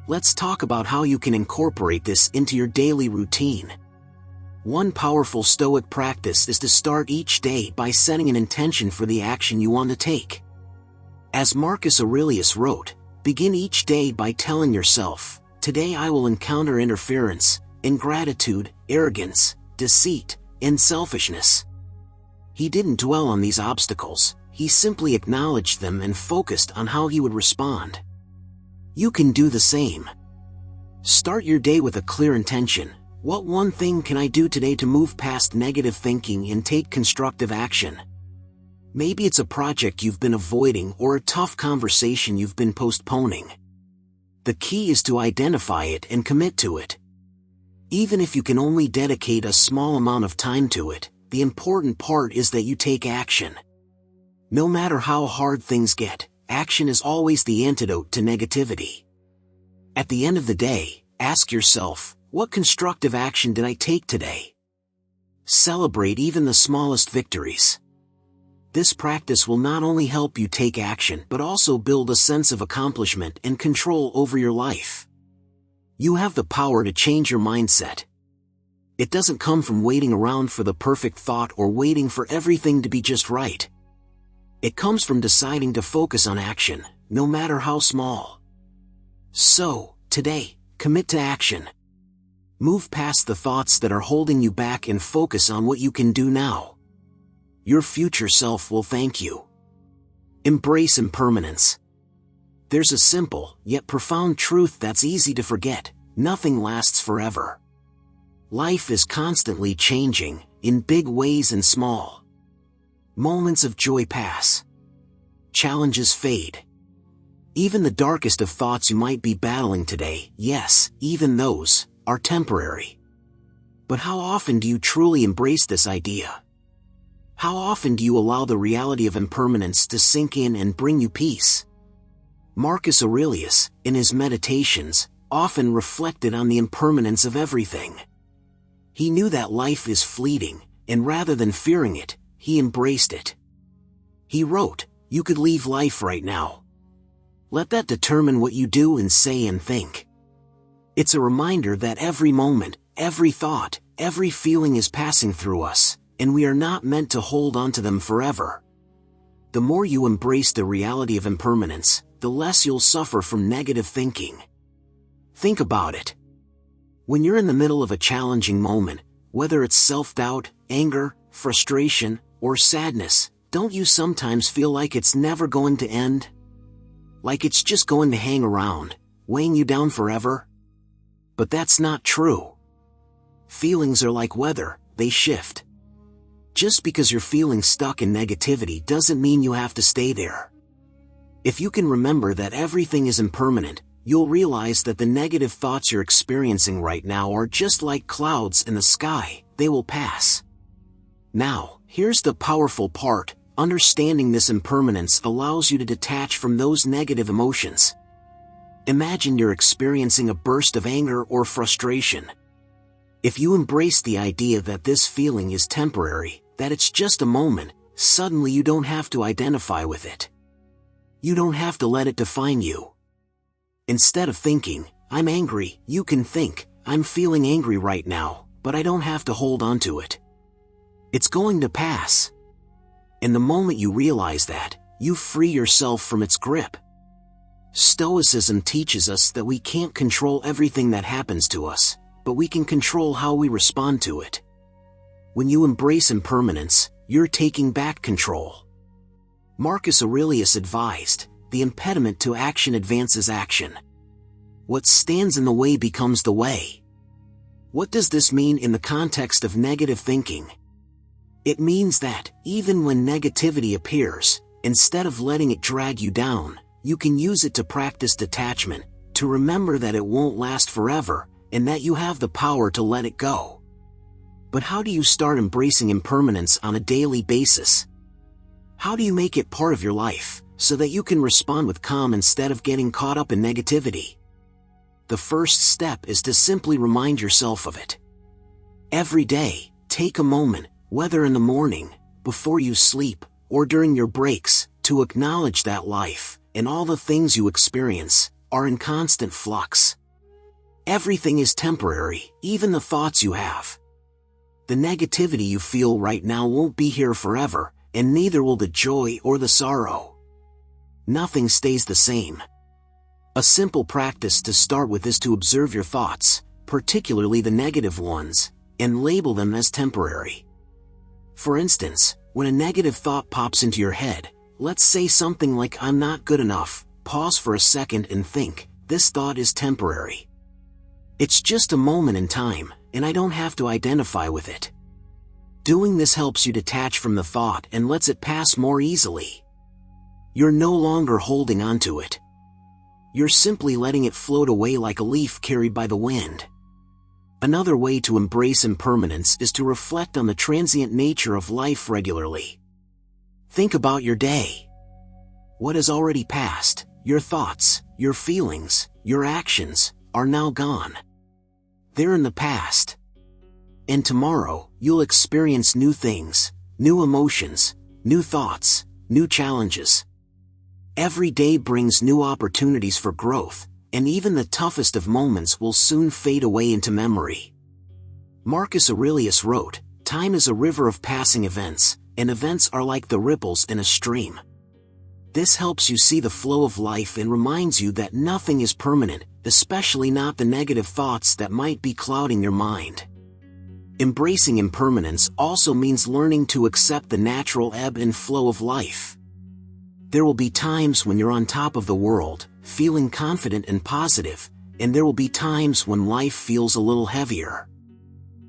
Let's talk about how you can incorporate this into your daily routine. One powerful Stoic practice is to start each day by setting an intention for the action you want to take. As Marcus Aurelius wrote, begin each day by telling yourself, "Today I will encounter interference, ingratitude, arrogance, deceit, and selfishness." He didn't dwell on these obstacles, he simply acknowledged them and focused on how he would respond. You can do the same. Start your day with a clear intention. What one thing can I do today to move past negative thinking and take constructive action? Maybe it's a project you've been avoiding or a tough conversation you've been postponing. The key is to identify it and commit to it. Even if you can only dedicate a small amount of time to it, the important part is that you take action. No matter how hard things get, action is always the antidote to negativity. At the end of the day, ask yourself, what constructive action did I take today? Celebrate even the smallest victories. This practice will not only help you take action but also build a sense of accomplishment and control over your life. You have the power to change your mindset. It doesn't come from waiting around for the perfect thought or waiting for everything to be just right. It comes from deciding to focus on action, no matter how small. So, today, commit to action. Move past the thoughts that are holding you back and focus on what you can do now. Your future self will thank you. Embrace impermanence. There's a simple, yet profound truth that's easy to forget: nothing lasts forever. Life is constantly changing, in big ways and small. Moments of joy pass. Challenges fade. Even the darkest of thoughts you might be battling today, yes, even those, are temporary. But how often do you truly embrace this idea? How often do you allow the reality of impermanence to sink in and bring you peace? Marcus Aurelius, in his meditations, often reflected on the impermanence of everything. He knew that life is fleeting, and rather than fearing it, he embraced it. He wrote, "You could leave life right now. Let that determine what you do and say and think." It's a reminder that every moment, every thought, every feeling is passing through us, and we are not meant to hold on to them forever. The more you embrace the reality of impermanence, the less you'll suffer from negative thinking. Think about it. When you're in the middle of a challenging moment, whether it's self-doubt, anger, frustration, or sadness, don't you sometimes feel like it's never going to end? Like it's just going to hang around, weighing you down forever? But that's not true. Feelings are like weather, they shift. Just because you're feeling stuck in negativity doesn't mean you have to stay there. If you can remember that everything is impermanent, you'll realize that the negative thoughts you're experiencing right now are just like clouds in the sky, they will pass. Now, here's the powerful part: understanding this impermanence allows you to detach from those negative emotions. Imagine you're experiencing a burst of anger or frustration. If you embrace the idea that this feeling is temporary, that it's just a moment, suddenly you don't have to identify with it. You don't have to let it define you. Instead of thinking, "I'm angry," you can think, "I'm feeling angry right now, but I don't have to hold on to it. It's going to pass." And the moment you realize that, you free yourself from its grip. Stoicism teaches us that we can't control everything that happens to us, but we can control how we respond to it. When you embrace impermanence, you're taking back control. Marcus Aurelius advised, "The impediment to action advances action. What stands in the way becomes the way." What does this mean in the context of negative thinking? It means that, even when negativity appears, Instead of letting it drag you down, you can use it to practice detachment, to remember that it won't last forever, and that you have the power to let it go. But how do you start embracing impermanence on a daily basis? How do you make it part of your life, so that you can respond with calm instead of getting caught up in negativity? The first step is to simply remind yourself of it. Every day, take a moment, whether in the morning, before you sleep, or during your breaks, to acknowledge that life, and all the things you experience, are in constant flux. Everything is temporary, even the thoughts you have. The negativity you feel right now won't be here forever, and neither will the joy or the sorrow. Nothing stays the same. A simple practice to start with is to observe your thoughts, particularly the negative ones, and label them as temporary. For instance, when a negative thought pops into your head, let's say something like "I'm not good enough," pause for a second and think, "This thought is temporary. It's just a moment in time, and I don't have to identify with it." Doing this helps you detach from the thought and lets it pass more easily. You're no longer holding on to it. You're simply letting it float away like a leaf carried by the wind. Another way to embrace impermanence is to reflect on the transient nature of life regularly. Think about your day. What has already passed, your thoughts, your feelings, your actions, are now gone. They're in the past. And tomorrow, you'll experience new things, new emotions, new thoughts, new challenges. Every day brings new opportunities for growth, and even the toughest of moments will soon fade away into memory. Marcus Aurelius wrote, "Time is a river of passing events, and events are like the ripples in a stream." This helps you see the flow of life and reminds you that nothing is permanent, especially not the negative thoughts that might be clouding your mind. Embracing impermanence also means learning to accept the natural ebb and flow of life. There will be times when you're on top of the world, feeling confident and positive, and there will be times when life feels a little heavier.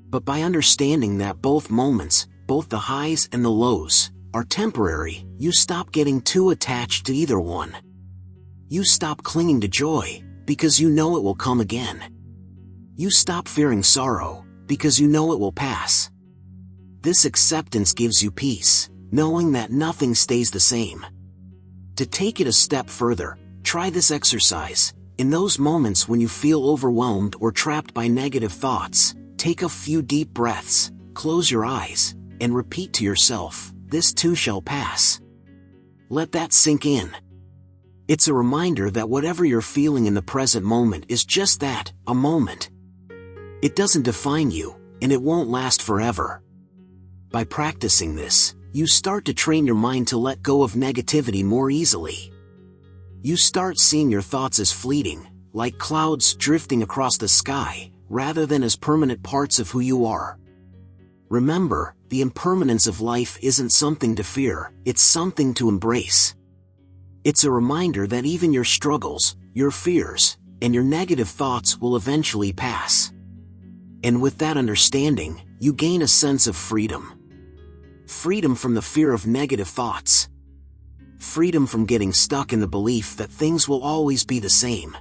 But by understanding that both moments, both the highs and the lows, are temporary, you stop getting too attached to either one. You stop clinging to joy, because you know it will come again. You stop fearing sorrow, because you know it will pass. This acceptance gives you peace, knowing that nothing stays the same. To take it a step further, try this exercise. In those moments when you feel overwhelmed or trapped by negative thoughts, take a few deep breaths, close your eyes, and repeat to yourself, "This too shall pass." Let that sink in. It's a reminder that whatever you're feeling in the present moment is just that, a moment. It doesn't define you, and it won't last forever. By practicing this, you start to train your mind to let go of negativity more easily. You start seeing your thoughts as fleeting, like clouds drifting across the sky, rather than as permanent parts of who you are. Remember, the impermanence of life isn't something to fear, it's something to embrace. It's a reminder that even your struggles, your fears, and your negative thoughts will eventually pass. And with that understanding, you gain a sense of freedom. Freedom from the fear of negative thoughts. Freedom from getting stuck in the belief that things will always be the same.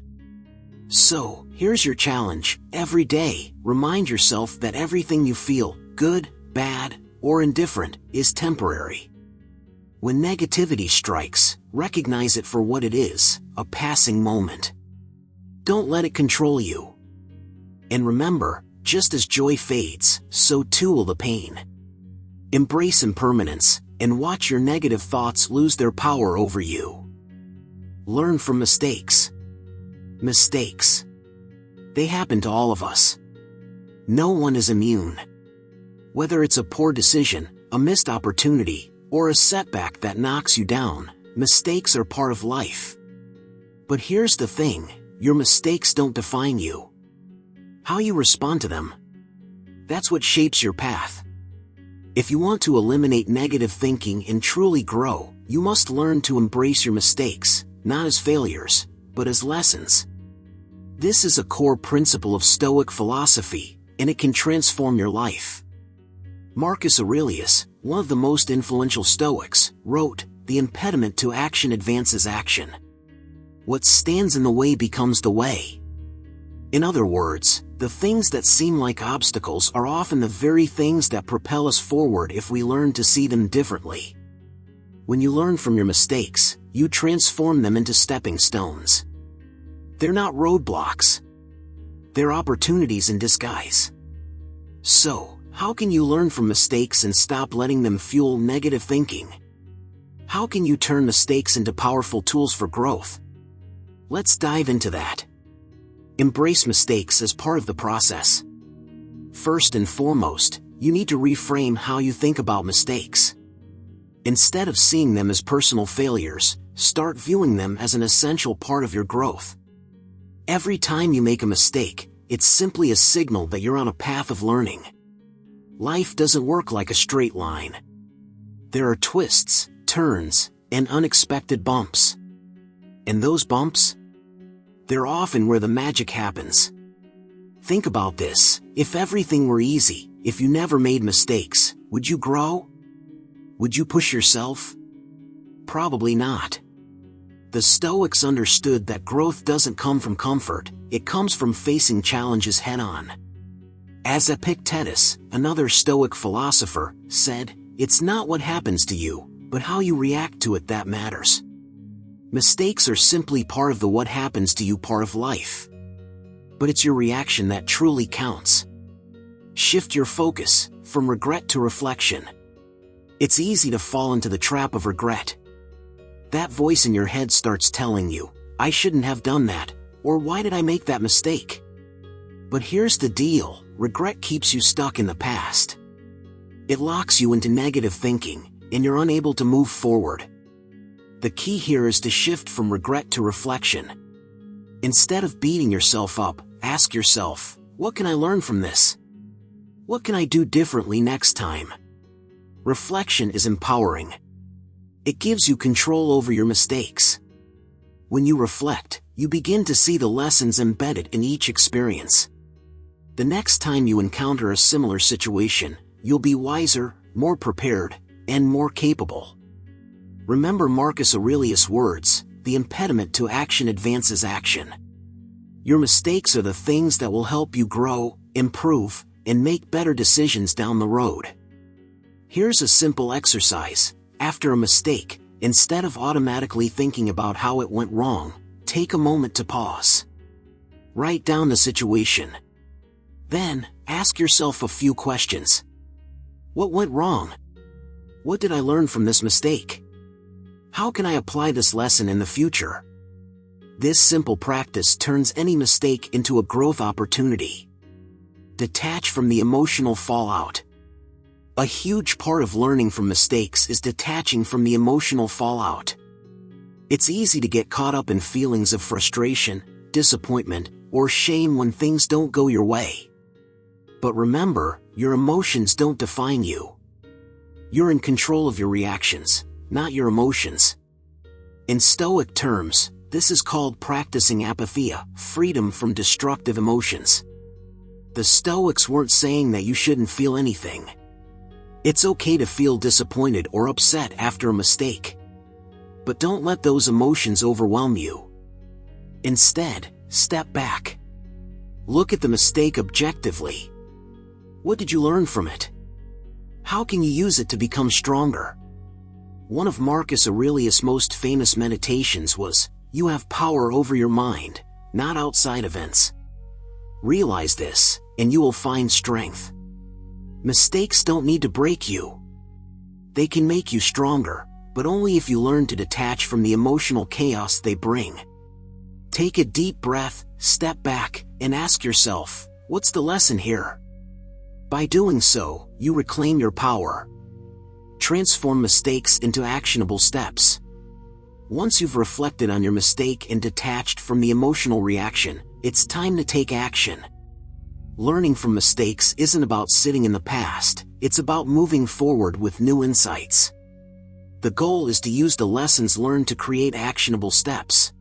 So, here's your challenge. Every day, remind yourself that everything you feel, good, bad, or indifferent, is temporary. When negativity strikes, recognize it for what it is, a passing moment. Don't let it control you. And remember, just as joy fades, so too will the pain. Embrace impermanence, and watch your negative thoughts lose their power over you. Learn from mistakes. Mistakes. They happen to all of us. No one is immune. Whether it's a poor decision, a missed opportunity, or a setback that knocks you down, mistakes are part of life. But here's the thing, your mistakes don't define you. How you respond to them, that's what shapes your path. If you want to eliminate negative thinking and truly grow, you must learn to embrace your mistakes, not as failures, but as lessons. This is a core principle of Stoic philosophy, and it can transform your life. Marcus Aurelius, one of the most influential Stoics, wrote, the impediment to action advances action. What stands in the way becomes the way. In other words, the things that seem like obstacles are often the very things that propel us forward if we learn to see them differently. When you learn from your mistakes, you transform them into stepping stones. They're not roadblocks. They're opportunities in disguise. So, how can you learn from mistakes and stop letting them fuel negative thinking? How can you turn mistakes into powerful tools for growth? Let's dive into that. Embrace mistakes as part of the process. First and foremost, you need to reframe how you think about mistakes. Instead of seeing them as personal failures, start viewing them as an essential part of your growth. Every time you make a mistake, it's simply a signal that you're on a path of learning. Life doesn't work like a straight line. There are twists, turns, and unexpected bumps. And those bumps? They're often where the magic happens. Think about this: if everything were easy, if you never made mistakes, would you grow? Would you push yourself? Probably not. The Stoics understood that growth doesn't come from comfort, it comes from facing challenges head-on. As Epictetus, another Stoic philosopher, said, "It's not what happens to you, but how you react to it that matters." Mistakes are simply part of the what happens to you part of life. But it's your reaction that truly counts. Shift your focus from regret to reflection. It's easy to fall into the trap of regret. That voice in your head starts telling you, "I shouldn't have done that," or "Why did I make that mistake?" But here's the deal: regret keeps you stuck in the past. It locks you into negative thinking, and you're unable to move forward. The key here is to shift from regret to reflection. Instead of beating yourself up, ask yourself, "What can I learn from this? What can I do differently next time?" Reflection is empowering. It gives you control over your mistakes. When you reflect, you begin to see the lessons embedded in each experience. The next time you encounter a similar situation, you'll be wiser, more prepared, and more capable. Remember Marcus Aurelius' words: "The impediment to action advances action." Your mistakes are the things that will help you grow, improve, and make better decisions down the road. Here's a simple exercise. After a mistake, instead of automatically thinking about how it went wrong, take a moment to pause. Write down the situation. Then, ask yourself a few questions. What went wrong? What did I learn from this mistake? How can I apply this lesson in the future? This simple practice turns any mistake into a growth opportunity. Detach from the emotional fallout. A huge part of learning from mistakes is detaching from the emotional fallout. It's easy to get caught up in feelings of frustration, disappointment, or shame when things don't go your way. But remember, your emotions don't define you. You're in control of your reactions, not your emotions. In Stoic terms, this is called practicing apatheia, freedom from destructive emotions. The Stoics weren't saying that you shouldn't feel anything. It's okay to feel disappointed or upset after a mistake. But don't let those emotions overwhelm you. Instead, step back. Look at the mistake objectively. What did you learn from it? How can you use it to become stronger? One of Marcus Aurelius' most famous meditations was, "You have power over your mind, not outside events." Realize this, and you will find strength. Mistakes don't need to break you. They can make you stronger, but only if you learn to detach from the emotional chaos they bring. Take a deep breath, step back, and ask yourself, what's the lesson here? By doing so, you reclaim your power. Transform mistakes into actionable steps. Once you've reflected on your mistake and detached from the emotional reaction, it's time to take action. Learning from mistakes isn't about sitting in the past, it's about moving forward with new insights. The goal is to use the lessons learned to create actionable steps.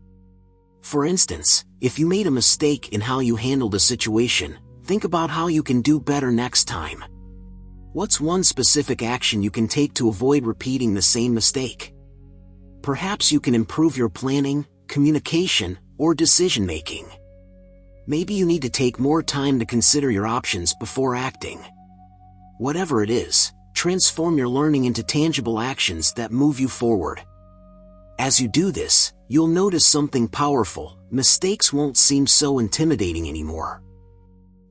For instance, if you made a mistake in how you handled a situation, think about how you can do better next time. What's one specific action you can take to avoid repeating the same mistake? Perhaps you can improve your planning, communication, or decision-making. Maybe you need to take more time to consider your options before acting. Whatever it is, transform your learning into tangible actions that move you forward. As you do this, you'll notice something powerful. Mistakes won't seem so intimidating anymore.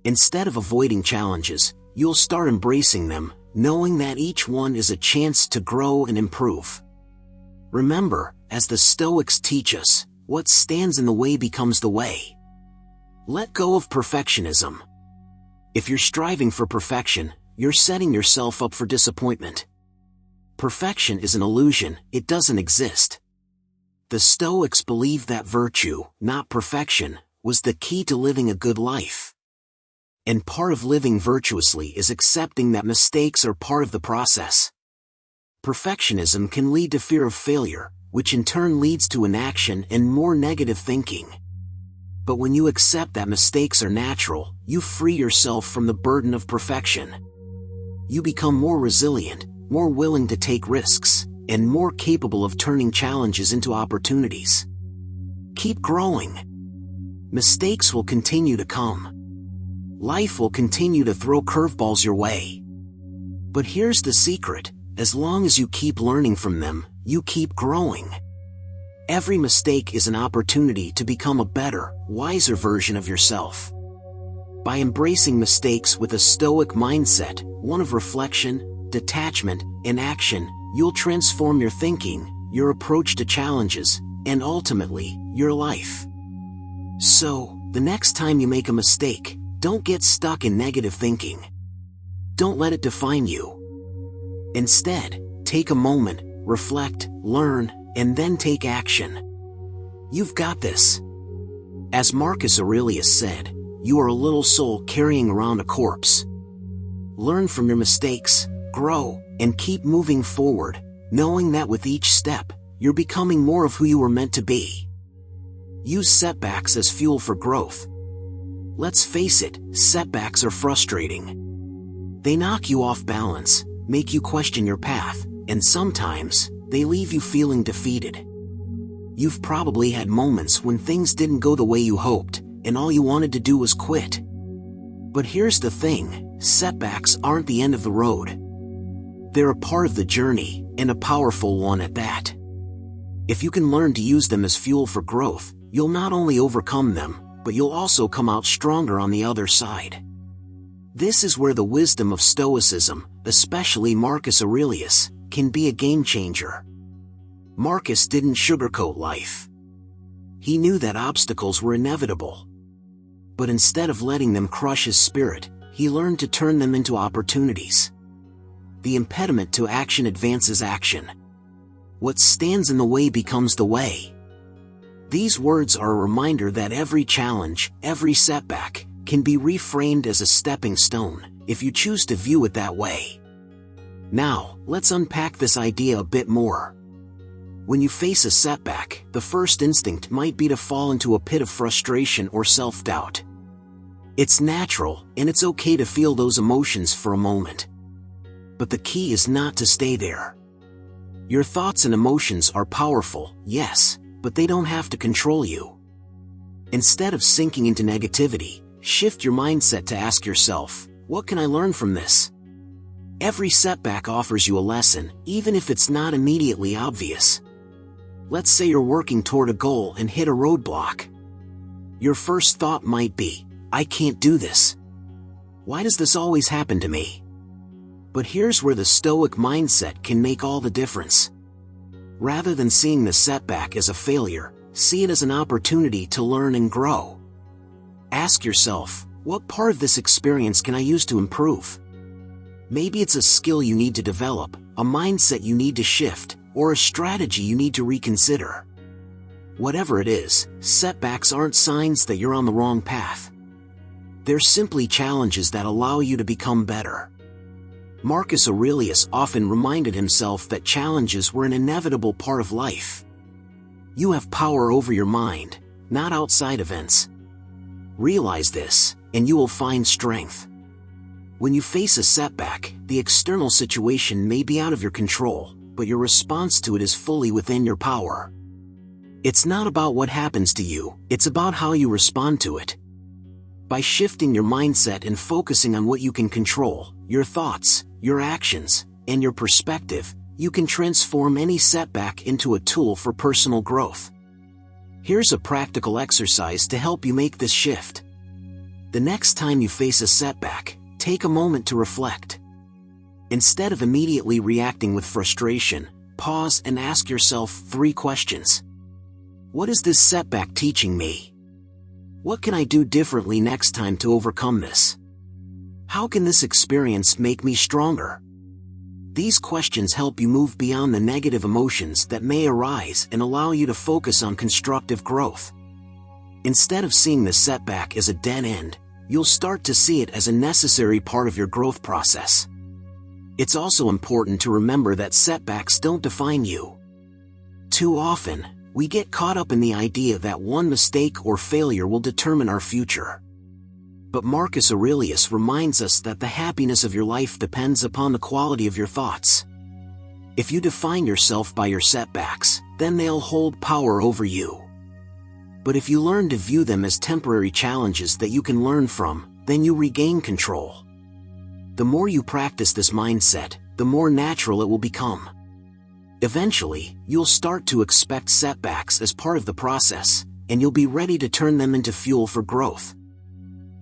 Instead of avoiding challenges, you'll start embracing them, knowing that each one is a chance to grow and improve. Remember, as the Stoics teach us, what stands in the way becomes the way. Let go of perfectionism. If you're striving for perfection, you're setting yourself up for disappointment. Perfection is an illusion, it doesn't exist. The Stoics believed that virtue, not perfection, was the key to living a good life. And part of living virtuously is accepting that mistakes are part of the process. Perfectionism can lead to fear of failure, which in turn leads to inaction and more negative thinking. But when you accept that mistakes are natural, you free yourself from the burden of perfection. You become more resilient, more willing to take risks, and more capable of turning challenges into opportunities. Keep growing. Mistakes will continue to come. Life will continue to throw curveballs your way. But here's the secret: as long as you keep learning from them, you keep growing. Every mistake is an opportunity to become a better, wiser version of yourself. By embracing mistakes with a Stoic mindset, one of reflection, detachment, and action, you'll transform your thinking, your approach to challenges, and ultimately, your life. So, the next time you make a mistake, don't get stuck in negative thinking. Don't let it define you. Instead, take a moment, reflect, learn, and then take action. You've got this. As Marcus Aurelius said, you are a little soul carrying around a corpse. Learn from your mistakes, grow, and keep moving forward, knowing that with each step, you're becoming more of who you were meant to be. Use setbacks as fuel for growth. Let's face it, setbacks are frustrating. They knock you off balance, make you question your path, and sometimes, they leave you feeling defeated. You've probably had moments when things didn't go the way you hoped, and all you wanted to do was quit. But here's the thing, setbacks aren't the end of the road. They're a part of the journey, and a powerful one at that. If you can learn to use them as fuel for growth, you'll not only overcome them, but you'll also come out stronger on the other side. This is where the wisdom of Stoicism, especially Marcus Aurelius, can be a game changer. Marcus didn't sugarcoat life. He knew that obstacles were inevitable. But instead of letting them crush his spirit, he learned to turn them into opportunities. The impediment to action advances action. What stands in the way becomes the way. These words are a reminder that every challenge, every setback, can be reframed as a stepping stone, if you choose to view it that way. Now, let's unpack this idea a bit more. When you face a setback, the first instinct might be to fall into a pit of frustration or self-doubt. It's natural, and it's okay to feel those emotions for a moment. But the key is not to stay there. Your thoughts and emotions are powerful, yes, but they don't have to control you. Instead of sinking into negativity, shift your mindset to ask yourself, what can I learn from this? Every setback offers you a lesson, even if it's not immediately obvious. Let's say you're working toward a goal and hit a roadblock. Your first thought might be, I can't do this. Why does this always happen to me? But here's where the Stoic mindset can make all the difference. Rather than seeing the setback as a failure, see it as an opportunity to learn and grow. Ask yourself, what part of this experience can I use to improve? Maybe it's a skill you need to develop, a mindset you need to shift, or a strategy you need to reconsider. Whatever it is, setbacks aren't signs that you're on the wrong path. They're simply challenges that allow you to become better. Marcus Aurelius often reminded himself that challenges were an inevitable part of life. You have power over your mind, not outside events. Realize this, and you will find strength. When you face a setback, the external situation may be out of your control, but your response to it is fully within your power. It's not about what happens to you, it's about how you respond to it. By shifting your mindset and focusing on what you can control, your thoughts, your actions, and your perspective, you can transform any setback into a tool for personal growth. Here's a practical exercise to help you make this shift. The next time you face a setback, take a moment to reflect. Instead of immediately reacting with frustration, pause and ask yourself 3 questions. What is this setback teaching me? What can I do differently next time to overcome this? How can this experience make me stronger? These questions help you move beyond the negative emotions that may arise and allow you to focus on constructive growth. Instead of seeing the setback as a dead end, you'll start to see it as a necessary part of your growth process. It's also important to remember that setbacks don't define you. Too often, we get caught up in the idea that one mistake or failure will determine our future. But Marcus Aurelius reminds us that the happiness of your life depends upon the quality of your thoughts. If you define yourself by your setbacks, then they'll hold power over you. But if you learn to view them as temporary challenges that you can learn from, then you regain control. The more you practice this mindset, the more natural it will become. Eventually, you'll start to expect setbacks as part of the process, and you'll be ready to turn them into fuel for growth.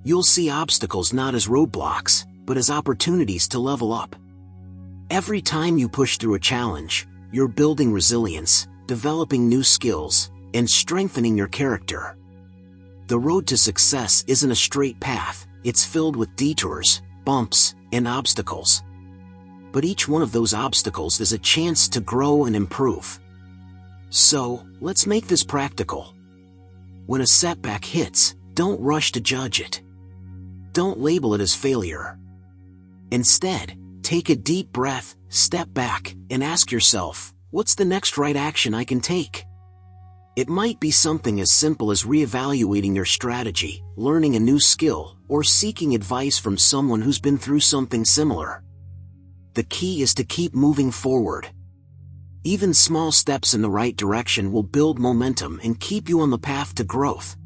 You'll see obstacles not as roadblocks, but as opportunities to level up. Every time you push through a challenge, you're building resilience, developing new skills, and strengthening your character. The road to success isn't a straight path, it's filled with detours, bumps, and obstacles. But each one of those obstacles is a chance to grow and improve. So, let's make this practical. When a setback hits, don't rush to judge it. Don't label it as failure. Instead, take a deep breath, step back, and ask yourself, what's the next right action I can take? It might be something as simple as reevaluating your strategy, learning a new skill, or seeking advice from someone who's been through something similar. The key is to keep moving forward. Even small steps in the right direction will build momentum and keep you on the path to growth.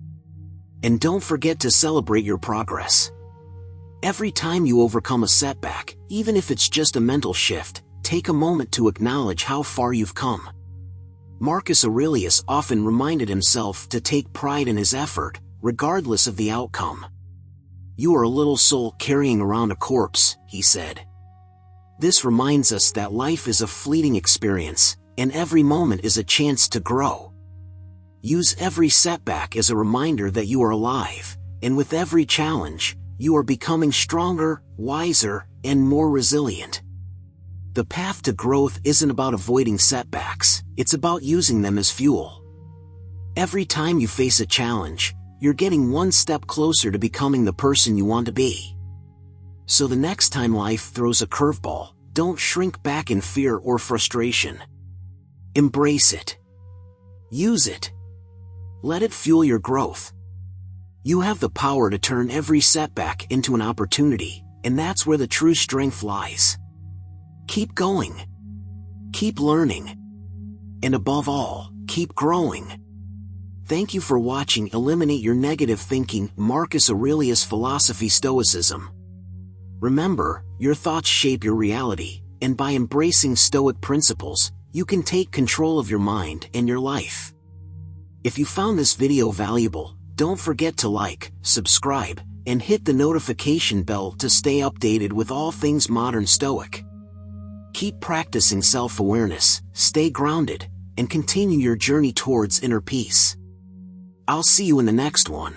And don't forget to celebrate your progress. Every time you overcome a setback, even if it's just a mental shift, take a moment to acknowledge how far you've come. Marcus Aurelius often reminded himself to take pride in his effort, regardless of the outcome. "You are a little soul carrying around a corpse," he said. This reminds us that life is a fleeting experience, and every moment is a chance to grow. Use every setback as a reminder that you are alive, and with every challenge, you are becoming stronger, wiser, and more resilient. The path to growth isn't about avoiding setbacks, it's about using them as fuel. Every time you face a challenge, you're getting one step closer to becoming the person you want to be. So the next time life throws a curveball, don't shrink back in fear or frustration. Embrace it. Use it. Let it fuel your growth. You have the power to turn every setback into an opportunity, and that's where the true strength lies. Keep going. Keep learning. And above all, keep growing. Thank you for watching Eliminate Your Negative Thinking, Marcus Aurelius Philosophy Stoicism. Remember, your thoughts shape your reality, and by embracing Stoic principles, you can take control of your mind and your life. If you found this video valuable, don't forget to like, subscribe, and hit the notification bell to stay updated with all things modern Stoic. Keep practicing self-awareness, stay grounded, and continue your journey towards inner peace. I'll see you in the next one.